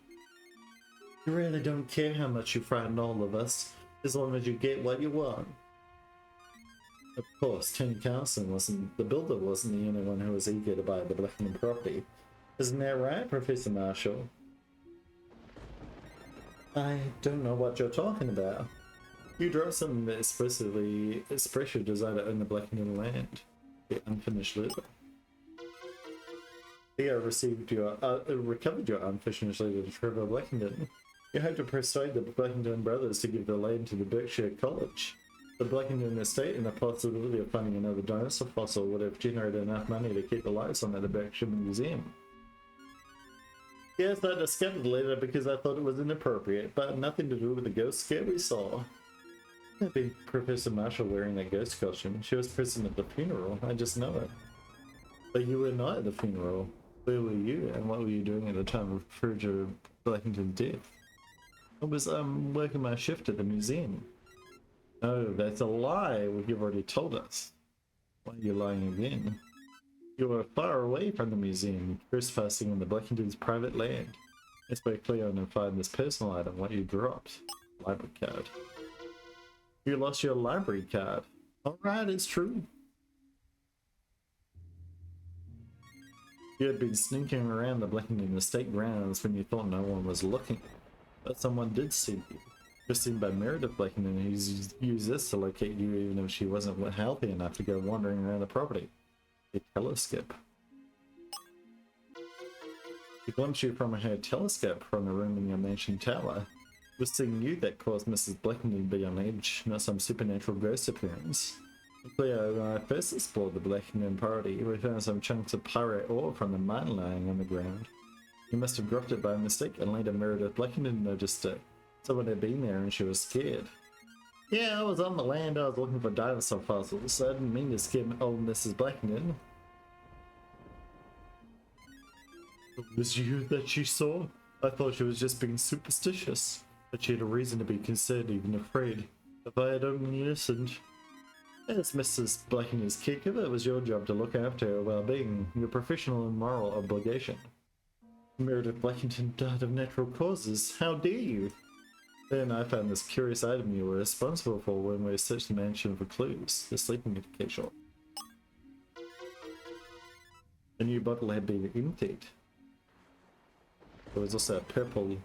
You really don't care how much you frighten all of us, as long as you get what you want. Of course, Tony Carlson the builder wasn't the only one who was eager to buy the Blackinton property. Isn't that right, Professor Marshall? I don't know what you're talking about. You dropped something that explicitly expressed your desire to own the Blackinton land. The unfinished letter. Theo recovered your unfinished letter to Trevor Blackinton. You hope to persuade the Blackinton brothers to give the land to the Berkshire College. The Blackinton estate and the possibility of finding another dinosaur fossil would have generated enough money to keep the lights on at the Berkshire Museum. Yes, I discovered the letter because I thought it was inappropriate, but nothing to do with the ghost scare we saw. That'd be Professor Marshall wearing that ghost costume. She was present at the funeral, I just know it. But you were not at the funeral. Where were you, and what were you doing at the time of Frederick Blackington's death? I was working my shift at the museum. No, that's a lie. You've already told us. Why are you lying again? You were far away from the museum, trespassing on the Blackington's private land. That's where Cleo and find this personal item, what you dropped. Library card. You lost your library card. Alright, it's true. You had been sneaking around the Blackinton estate grounds when you thought no one was looking. But someone did see you. Just seen by Meredith Blackinton, who's used this to locate you even if she wasn't healthy enough to go wandering around the property. A telescope. She glimpsed you from her telescope from the room in your mansion tower. It was seeing you that caused Mrs. Blackinton to be on edge, not some supernatural ghost appearance. Cleo and I first explored the Blackinton property. We found some chunks of pyrite ore from the mine lying on the ground. You must have dropped it by mistake, and later Meredith Blackinton noticed it. Someone had been there and she was scared. Yeah, I was on the land, I was looking for dinosaur fossils. I didn't mean to scare old Mrs. Blackinton. It was you that she saw? I thought she was just being superstitious, but she had a reason to be concerned, even afraid. If I had only listened. As Mrs. Blackinton's caregiver, it was your job to look after her well-being, your professional and moral obligation. Meredith Blackinton died of natural causes. How dare you? Then I found this curious item you were responsible for when we searched the mansion for clues. The sleeping medication. The new bottle had been emptied. There was also a purple.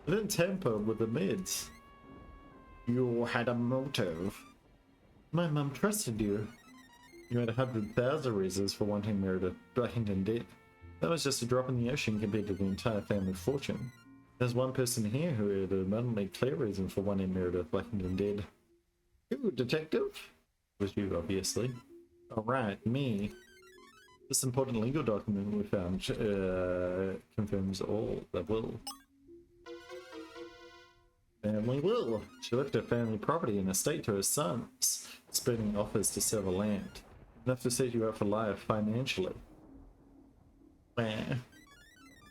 I didn't tamper with the meds. You had a motive. My mum trusted you. You had 100,000 reasons for wanting Meredith Blackinton dead. That was just a drop in the ocean compared to the entire family fortune. There's one person here who had an abundantly clear reason for wanting Meredith Blackinton dead. Who, detective? It was you, obviously. Alright, me. This important legal document we found confirms all the will. Family will. She left her family property and estate to her sons, spurning offers to sell the land. Enough to set you up for life financially.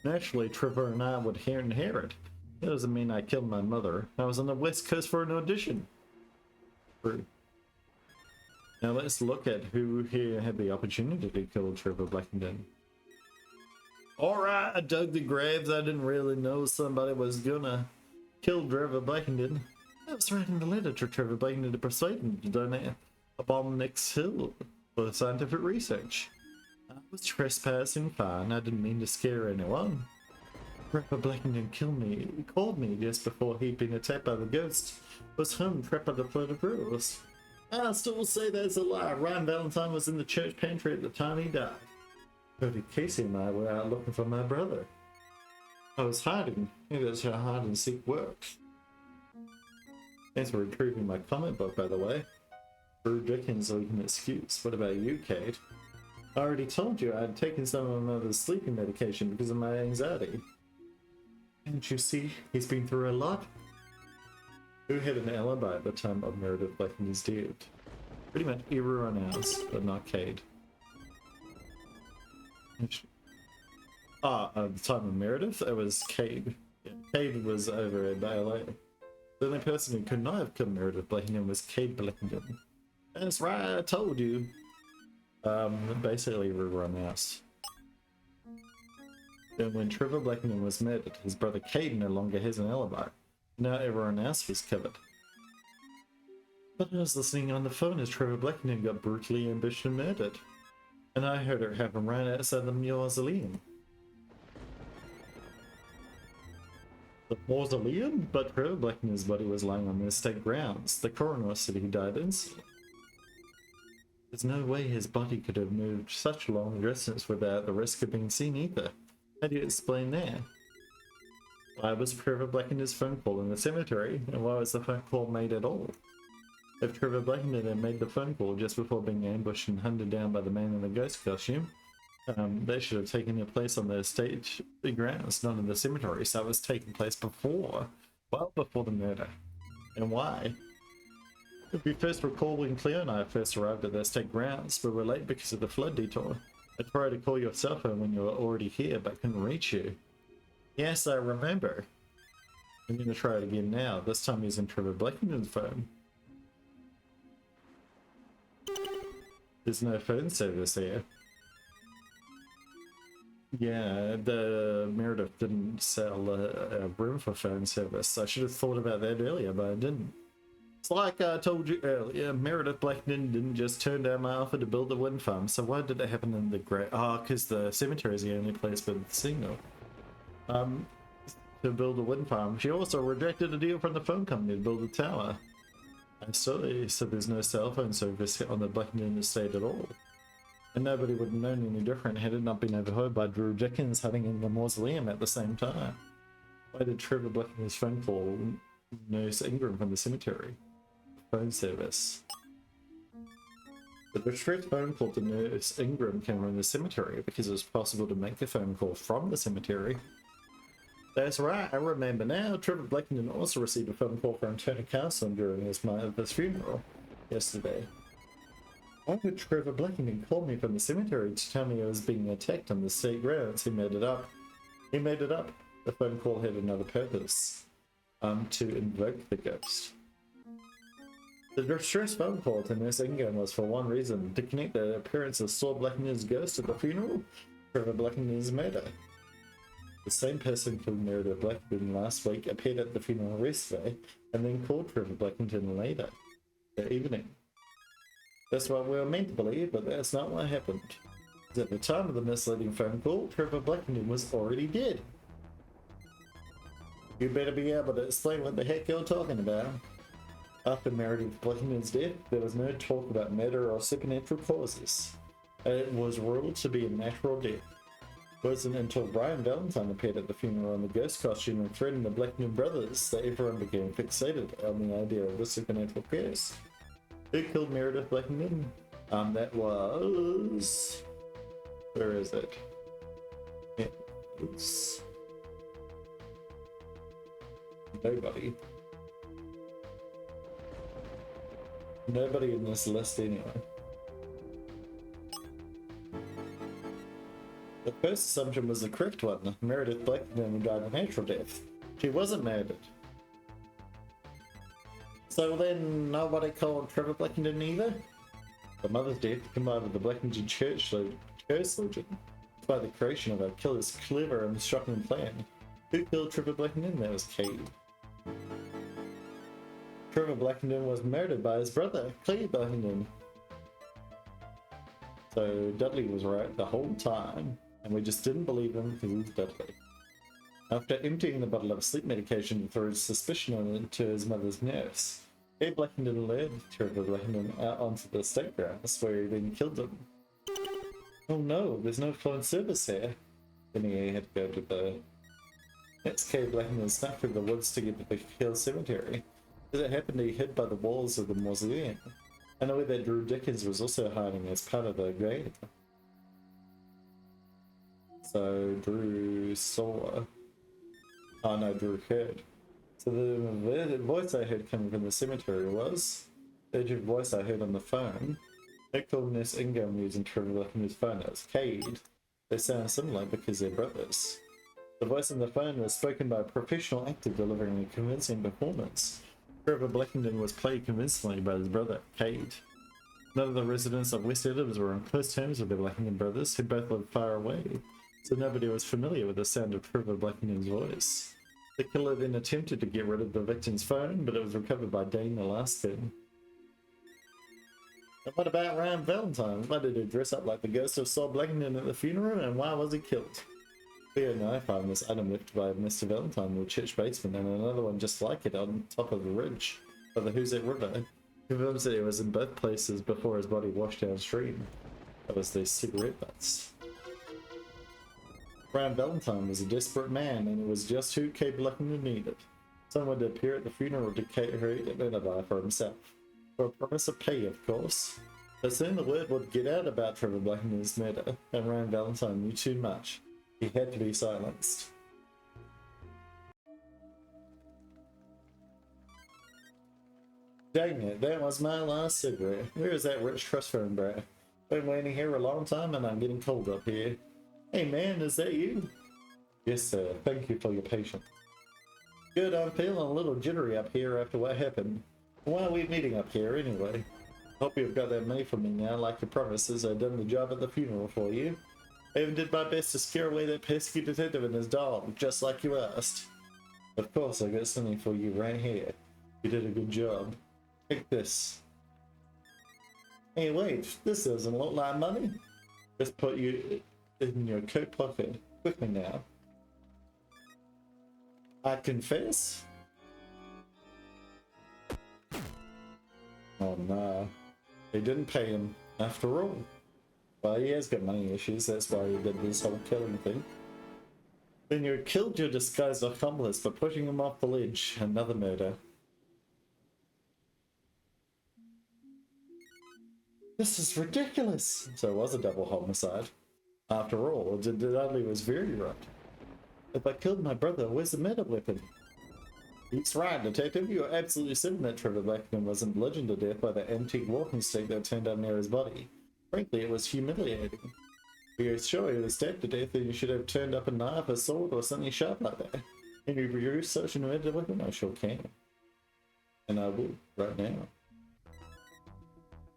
Naturally, Trevor and I would inherit. That doesn't mean I killed my mother. I was on the west coast for an audition. True. Now let's look at who here had the opportunity to kill Trevor Blackinton. Alright, I dug the graves. I didn't really know somebody was gonna kill Trevor Blackinton. I was writing a letter to Trevor Blackinton to persuade him to donate a bomb next hill for scientific research. I was trespassing fine. I didn't mean to scare anyone. Trevor Blackinton called me just before he'd been attacked by the ghost. Was home trapped by the flood of rules. I still say that's a lie. Ryan Valentine was in the church pantry at the time he died. Cody Casey and I were out looking for my brother. I was hiding. Maybe that's how hide and seek works. Thanks for retrieving my comic book, by the way. Drew Dickens like an excuse. What about you, Kate? I already told you I had taken some of my mother's sleeping medication because of my anxiety. Can't you see? He's been through a lot. Who had an alibi at the time of Meredith Blackinton's death? Pretty much everyone else, but not Cade. At the time of Meredith, it was Cade. Yeah, Cade was over in LA. The only person who could not have killed Meredith Blackinton was Cade Blackinton. That's right, I told you. Basically everyone else. Then when Trevor Blackinton was murdered, his brother Cade no longer has an alibi. Now everyone else was covered. But I was listening on the phone as Trevor Blackinton got brutally ambushed and murdered. And I heard it happen right outside the mausoleum. The mausoleum? But Trevor Blackinton's body was lying on the estate grounds. The coroner said he died instantly. There's no way his body could have moved such a long distance without the risk of being seen either. How do you explain that? Why was Trevor Blackinton's phone call in the cemetery, and why was the phone call made at all? If Trevor Blackinton had made the phone call just before being ambushed and hunted down by the man in the ghost costume, they should have taken their place on the estate grounds, not in the cemetery, so it was taking place before, well before the murder. And why? If you first recall when Cleo and I first arrived at the estate grounds, we were late because of the flood detour. I tried to call your cell phone when you were already here, but couldn't reach you. Yes, I remember. I'm going to try it again now, this time using Trevor Blackinton's phone. There's no phone service here. Yeah, the Meredith didn't sell a room for phone service. I should have thought about that earlier, but I didn't. It's like I told you earlier, Meredith Blackinton didn't just turn down my offer to build the wind farm, so why did it happen in the great... because the cemetery is the only place with the signal. To build a wind farm. She also rejected a deal from the phone company to build a tower. And so there's no cell phone service on the Blackinton estate at all. And nobody would have known any different had it not been overheard by Drew Dickens hiding in the mausoleum at the same time. Why did Trevor Blackinton's phone call Nurse Ingram from the cemetery? Phone service. The distress phone call to Nurse Ingram came from the cemetery because it was possible to make a phone call from the cemetery. That's right, I remember now. Trevor Blackinton also received a phone call from Turner Carson during his funeral yesterday. Why would Trevor Blackinton call me from the cemetery to tell me I was being attacked on the state grounds? He made it up. He made it up. The phone call had another purpose. To invoke the ghost. The distress phone call to Nurse Ingram was for one reason, to connect the appearance of Saul Blackinton's ghost at the funeral, Trevor Blackinton's murder. The same person killed Meredith Blackburn last week appeared at the funeral yesterday and then called Trevor Blackinton later that evening. That's what we were meant to believe, but that's not what happened. At the time of the misleading phone call, Trevor Blackinton was already dead. You better be able to explain what the heck you're talking about. After Meredith Blackinton's death, there was no talk about murder or supernatural causes. It was ruled to be a natural death. It wasn't until Brian Valentine appeared at the funeral in the ghost costume and threatened the Blackinton brothers that everyone became fixated on the idea of the supernatural curse. Who killed Meredith Blackinton? That was... Where is it? It's... Nobody. Nobody in this list anyway. The first assumption was the correct one. Meredith Blackburn died a natural death. She wasn't murdered. So then nobody called Trevor Blackinton either? The mother's death, combined with the Blackinton curse legend, by the creation of a killer's clever and shocking plan. Who killed Trevor Blackinton? That was Cade. Trevor Blackinton was murdered by his brother, Cleve Blackinton. So Dudley was right the whole time, and we just didn't believe him because he's Dudley. After emptying the bottle of sleep medication, he threw suspicion into his mother's nurse. Cleve Blackinton led Trevor Blackinton out onto the state grounds, where he then killed him. Oh no, there's no phone service here. Then he had to go to the... Next, Cleve Blackinton snuck through the woods to get to the Hill Cemetery. As it happened, he hid by the walls of the mausoleum. I know that Drew Dickens was also hiding as part of the grave. So Drew saw... Oh no, Drew heard. So the voice I heard coming from the cemetery was... The voice I heard on the phone. They called Nurse Ingham using Trevor Blackinton's phone. That was Cade. They sound similar because they're brothers. The voice on the phone was spoken by a professional actor delivering a convincing performance. Trevor Blackinton was played convincingly by his brother, Cade. None of the residents of West Adams were on close terms with the Blackinton brothers, who both lived far away, so nobody was familiar with the sound of Trevor Blackinton's voice. The killer then attempted to get rid of the victim's phone, but it was recovered by Dane Alaskan. And what about Ryan Valentine? Why did he dress up like the ghost of Saul Blackinton at the funeral, and why was he killed? Theo and I found this item left by Mr. Valentine in the church basement, and another one just like it on top of the ridge of the Hoosick River. Confirms that he was in both places before his body washed downstream. That was the cigarette butts. Brian Valentine was a desperate man, and it was just who Cade Blackinton needed. Someone to appear at the funeral to create an alibi for himself. For a promise of pay, of course. But soon the word would get out about Trevor Blackinton's murder, and Ryan Valentine knew too much. He had to be silenced. Dang it, that was my last cigarette. Where is that rich trust fund, bro? Been waiting here a long time and I'm getting cold up here. Hey man, is that you? Yes sir, thank you for your patience. Good, I'm feeling a little jittery up here after what happened. Why are we meeting up here anyway? Hope you've got that money for me now, like you promised, as I've done the job at the funeral for you. I even did my best to scare away that pesky detective and his dog, just like you asked. Of course, I got something for you right here. You did a good job. Take this. Hey wait, this doesn't look like money. Just put you in your coat pocket. Quickly now. I confess? Oh no. They didn't pay him, after all. Well, he has got money issues, that's why he did this whole killing thing. Then you killed your disguised accomplice by pushing him off the ledge. Another murder. This is ridiculous! So it was a double homicide. After all, Dudley was very right. If I killed my brother, where's the murder weapon? He's right, detective. You're absolutely certain that Trevor Blackinton wasn't bludgeoned to death by the antique walking stick that turned up near his body. Frankly, it was humiliating. If you're sure he was stabbed to death, then you should have turned up a knife, a sword, or something sharp like that. Can you produce such an murder weapon? I sure can. And I will, right now.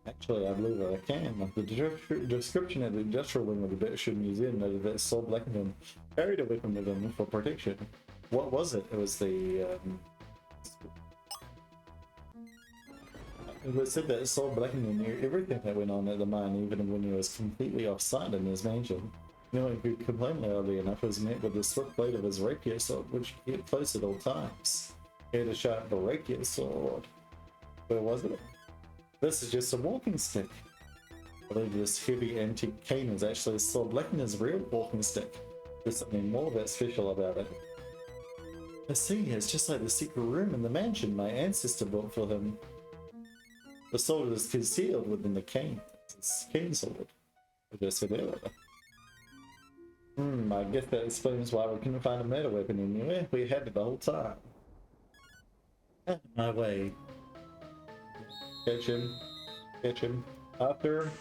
Actually, I believe I can. The description of the industrial wing of the British Museum noted that Saul Blackinton carried a weapon with him for protection. What was it? It was the. It was said that Saul Blackinton knew everything that went on at the mine, even when he was completely offside in his mansion. Knowing he could complain loudly enough was met with the swift blade of his rapier sword, which he kept close at all times. He had a sharp rapier sword. Where was it? This is just a walking stick. I believe this heavy antique cane is actually Saul Blackinton's real walking stick. There's something more that's special about it. I see, it's just like the secret room in the mansion my ancestor built for him. The sword is concealed within the cane. It's a cane sword. I just said earlier. I guess that explains why we couldn't find a murder weapon anywhere. We had it the whole time. Out of my way. Catch him. Catch him. After him.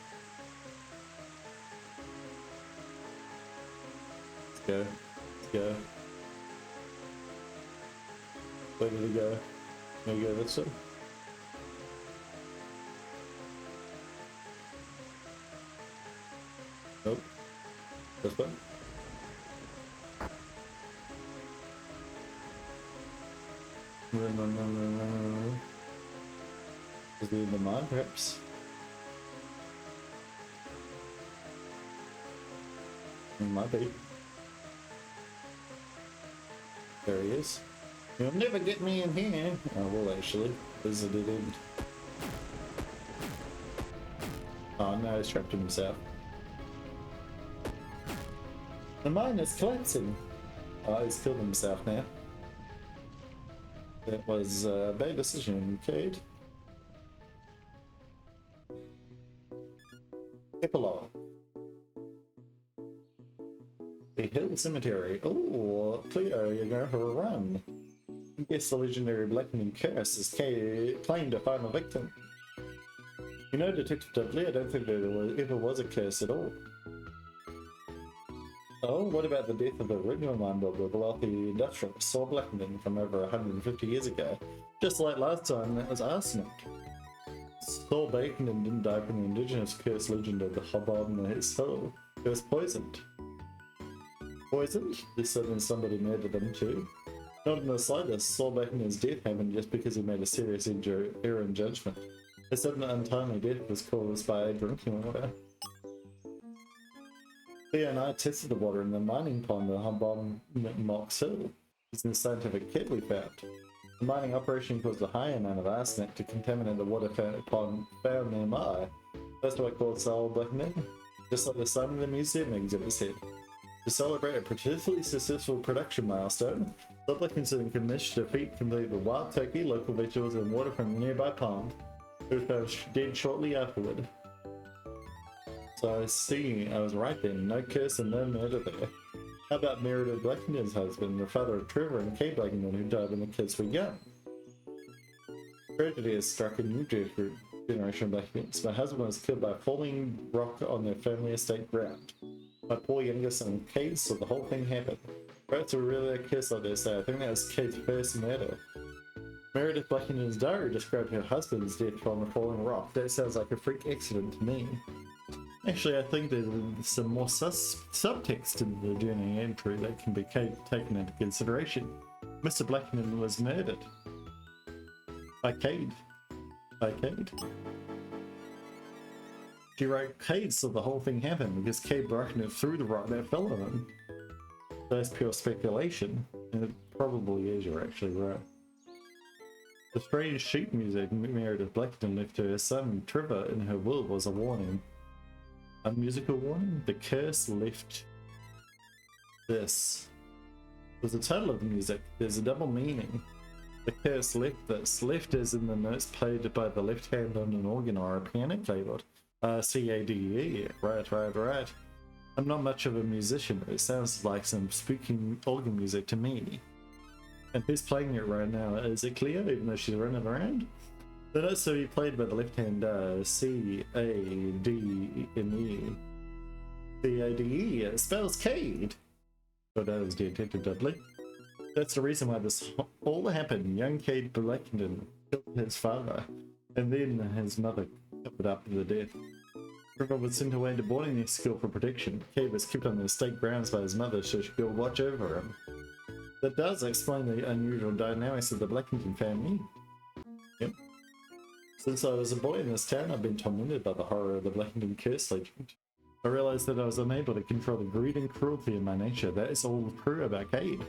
Let's go. Let's go. Where did he go? Maybe go this way? Nope. This way? Is he in the mine, perhaps? He might be. There he is. You'll never get me in here. Oh, well, actually. There's a dead end. Oh, no, he's trapped himself. The mine is collapsing. Oh, he's killed himself now. That was a bad decision, Cade. Epilogue. The Hill Cemetery. Oh, Cleo, you're going for a run. I guess the legendary Blackinton curse has claimed a final victim. You know, Detective Dudley, I don't think there ever was a curse at all. Oh, what about the death of the original mine builder, the wealthy industrialist Saul Blackinton from over 150 years ago? Just like last time, that was arsenic. Saul Blackinton didn't die from the indigenous curse legend of the Hobbob in his soul. He was poisoned. Poisoned? This sudden somebody murdered him too? Not in the slightest. Saul Blackinton's death happened just because he made a serious error in judgment. His sudden untimely death was caused by drinking water. Leo and I tested the water in the mining pond at Hobbob Mox Hill. It's the scientific kit we found. The mining operation caused a high amount of arsenic to contaminate the water pond found nearby. That's why I called Saul Blackinton, just like the son of the museum exhibit said. To celebrate a particularly successful production milestone, Saul Blackinton commissioned a feat complete with wild turkey, local vegetables, and water from the nearby pond. He was found dead shortly afterward. So I see, I was right then, no curse and no murder there. How about Meredith Blackinton's husband, the father of Trevor and Kay Blackinton, who died when the kids were young? Tragedy has struck a new generation of Blackintons. My husband was killed by a falling rock on their family estate ground. My poor younger son, Kate, saw the whole thing happen. Perhaps were really a curse like they say. I think that was Kate's first murder. Meredith Blackinton's diary described her husband's death from a falling rock. That sounds like a freak accident to me. Actually, I think there's some more subtext in the journal entry that can be taken into consideration. Mr. Blackinton was murdered. By Cade. By Cade. She wrote, Cade saw the whole thing happen because Cade Blackinton threw the rock that fell on him. That's pure speculation, and it probably is, you're actually right. The strange sheet music Meredith Blackinton left to her son Trevor in her will was a warning. A musical warning? The curse left this. Was the title of the music. There's a double meaning. The curse left this. Left as in the notes played by the left hand on an organ or a piano keyboard. C-A-D-E. Right. I'm not much of a musician, but it sounds like some spooky organ music to me. And who's playing it right now? Is it Cleo, even though she's running around? The notes to be played by the left hand are C-A-D-M-E. C-A-D-E, it spells Cade. But that was Detective Dudley. That's the reason why this all happened. Young Cade Blackinton killed his father, and then his mother covered up to the death. River was sent away to boarding school for protection. Kay was kept on the state grounds by his mother so she could watch over him. That does explain the unusual dynamics of the Blackinton family. Yep. Since I was a boy in this town, I've been tormented by the horror of the Blackinton curse legend. I realized that I was unable to control the greed and cruelty in my nature. That is all true about Cade.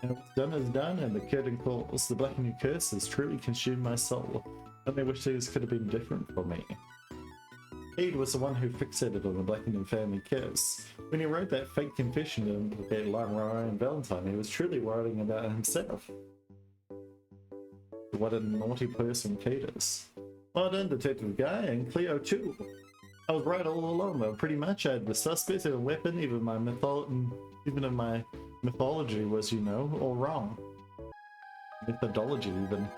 And what's done is done, and the curtain calls. The Blackinton curse has truly consumed my soul. I only wish things could have been different for me. Cade was the one who fixated on the Blackinton family curse. When he wrote that fake confession to implicate Lyra and Valentine, he was truly worrying about himself. What a naughty person Cade is. Well done, Detective Guy, and Cleo too. I was right all along, though. Pretty much I had the suspect and a weapon, even if my mythology was, you know, all wrong. Methodology, even.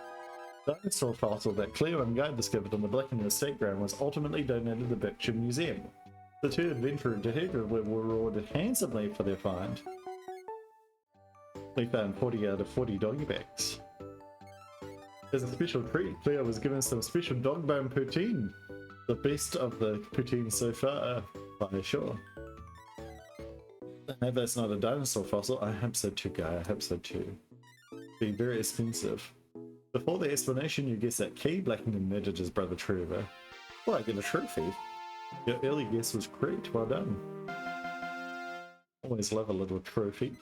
The dinosaur fossil that Cleo and Guy discovered on the Blackinton estate ground was ultimately donated to the Berkshire Museum. The two adventurer detectives were rewarded handsomely for their find. They found 40 out of 40 doggy bags. As a special treat, Cleo was given some special dog bone poutine. The best of the poutine so far, by sure. I know that's not a dinosaur fossil. I hope so too, Guy. I hope so too. Be very expensive. Before the explanation, you guessed that Kay Blackinton murdered his brother Trevor. Well, I get a trophy. Your early guess was correct. Well done. Always love a little trophy.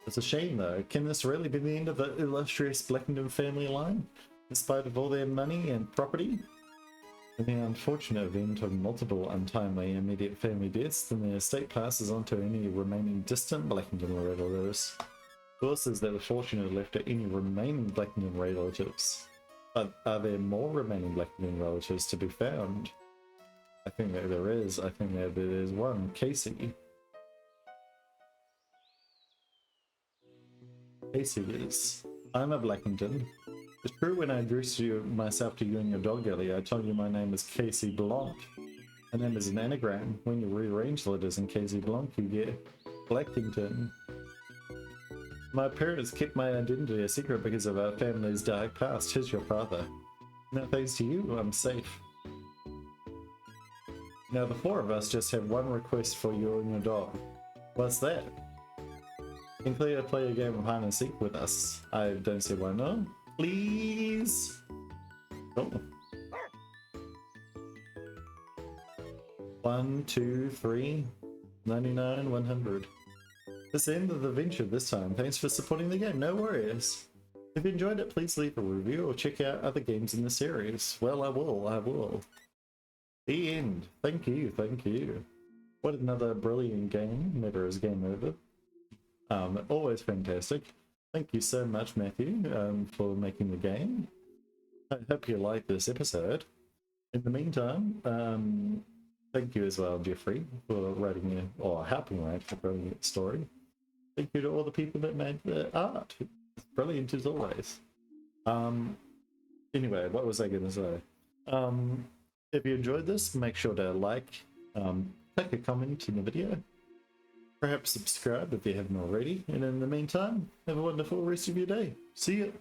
It's a shame though. Can this really be the end of the illustrious Blackinton family line? In spite of all their money and property? In the unfortunate event of multiple untimely immediate family deaths, then the estate passes on to any remaining distant Blackinton relatives. Sources that were fortunate left to any remaining Blackinton relatives. But are there more remaining Blackinton relatives to be found? I think that there is. I think that there is one. Casey. Casey is. I'm a Blackinton. It's true when I addressed myself to you and your dog earlier, I told you my name is Casey Blanc. My name is an anagram. When you rearrange the letters in Casey Blanc, you get Blackinton. My parents kept my identity a secret because of our family's dark past. Here's your father. Now thanks to you, I'm safe. Now the four of us just have one request for you and your dog. What's that? Can Cleo play a game of hide and seek with us? I don't see why not. Please? Oh. 1, 2, 3, 99, 100. That's the end of the venture this time. Thanks for supporting the game, no worries. If you enjoyed it, please leave a review or check out other games in the series. Well, I will. The end. Thank you, thank you. What another brilliant game. Never is game over. Always fantastic. Thank you so much, Matthew, for making the game. I hope you like this episode. In the meantime, thank you as well, Jeffrey, for writing it, or helping write, for writing the story. Thank you to all the people that made the art. It's brilliant as always. Anyway, what was I going to say? If you enjoyed this, make sure to like, click a comment in the video. Perhaps subscribe if you haven't already. And in the meantime, have a wonderful rest of your day. See you.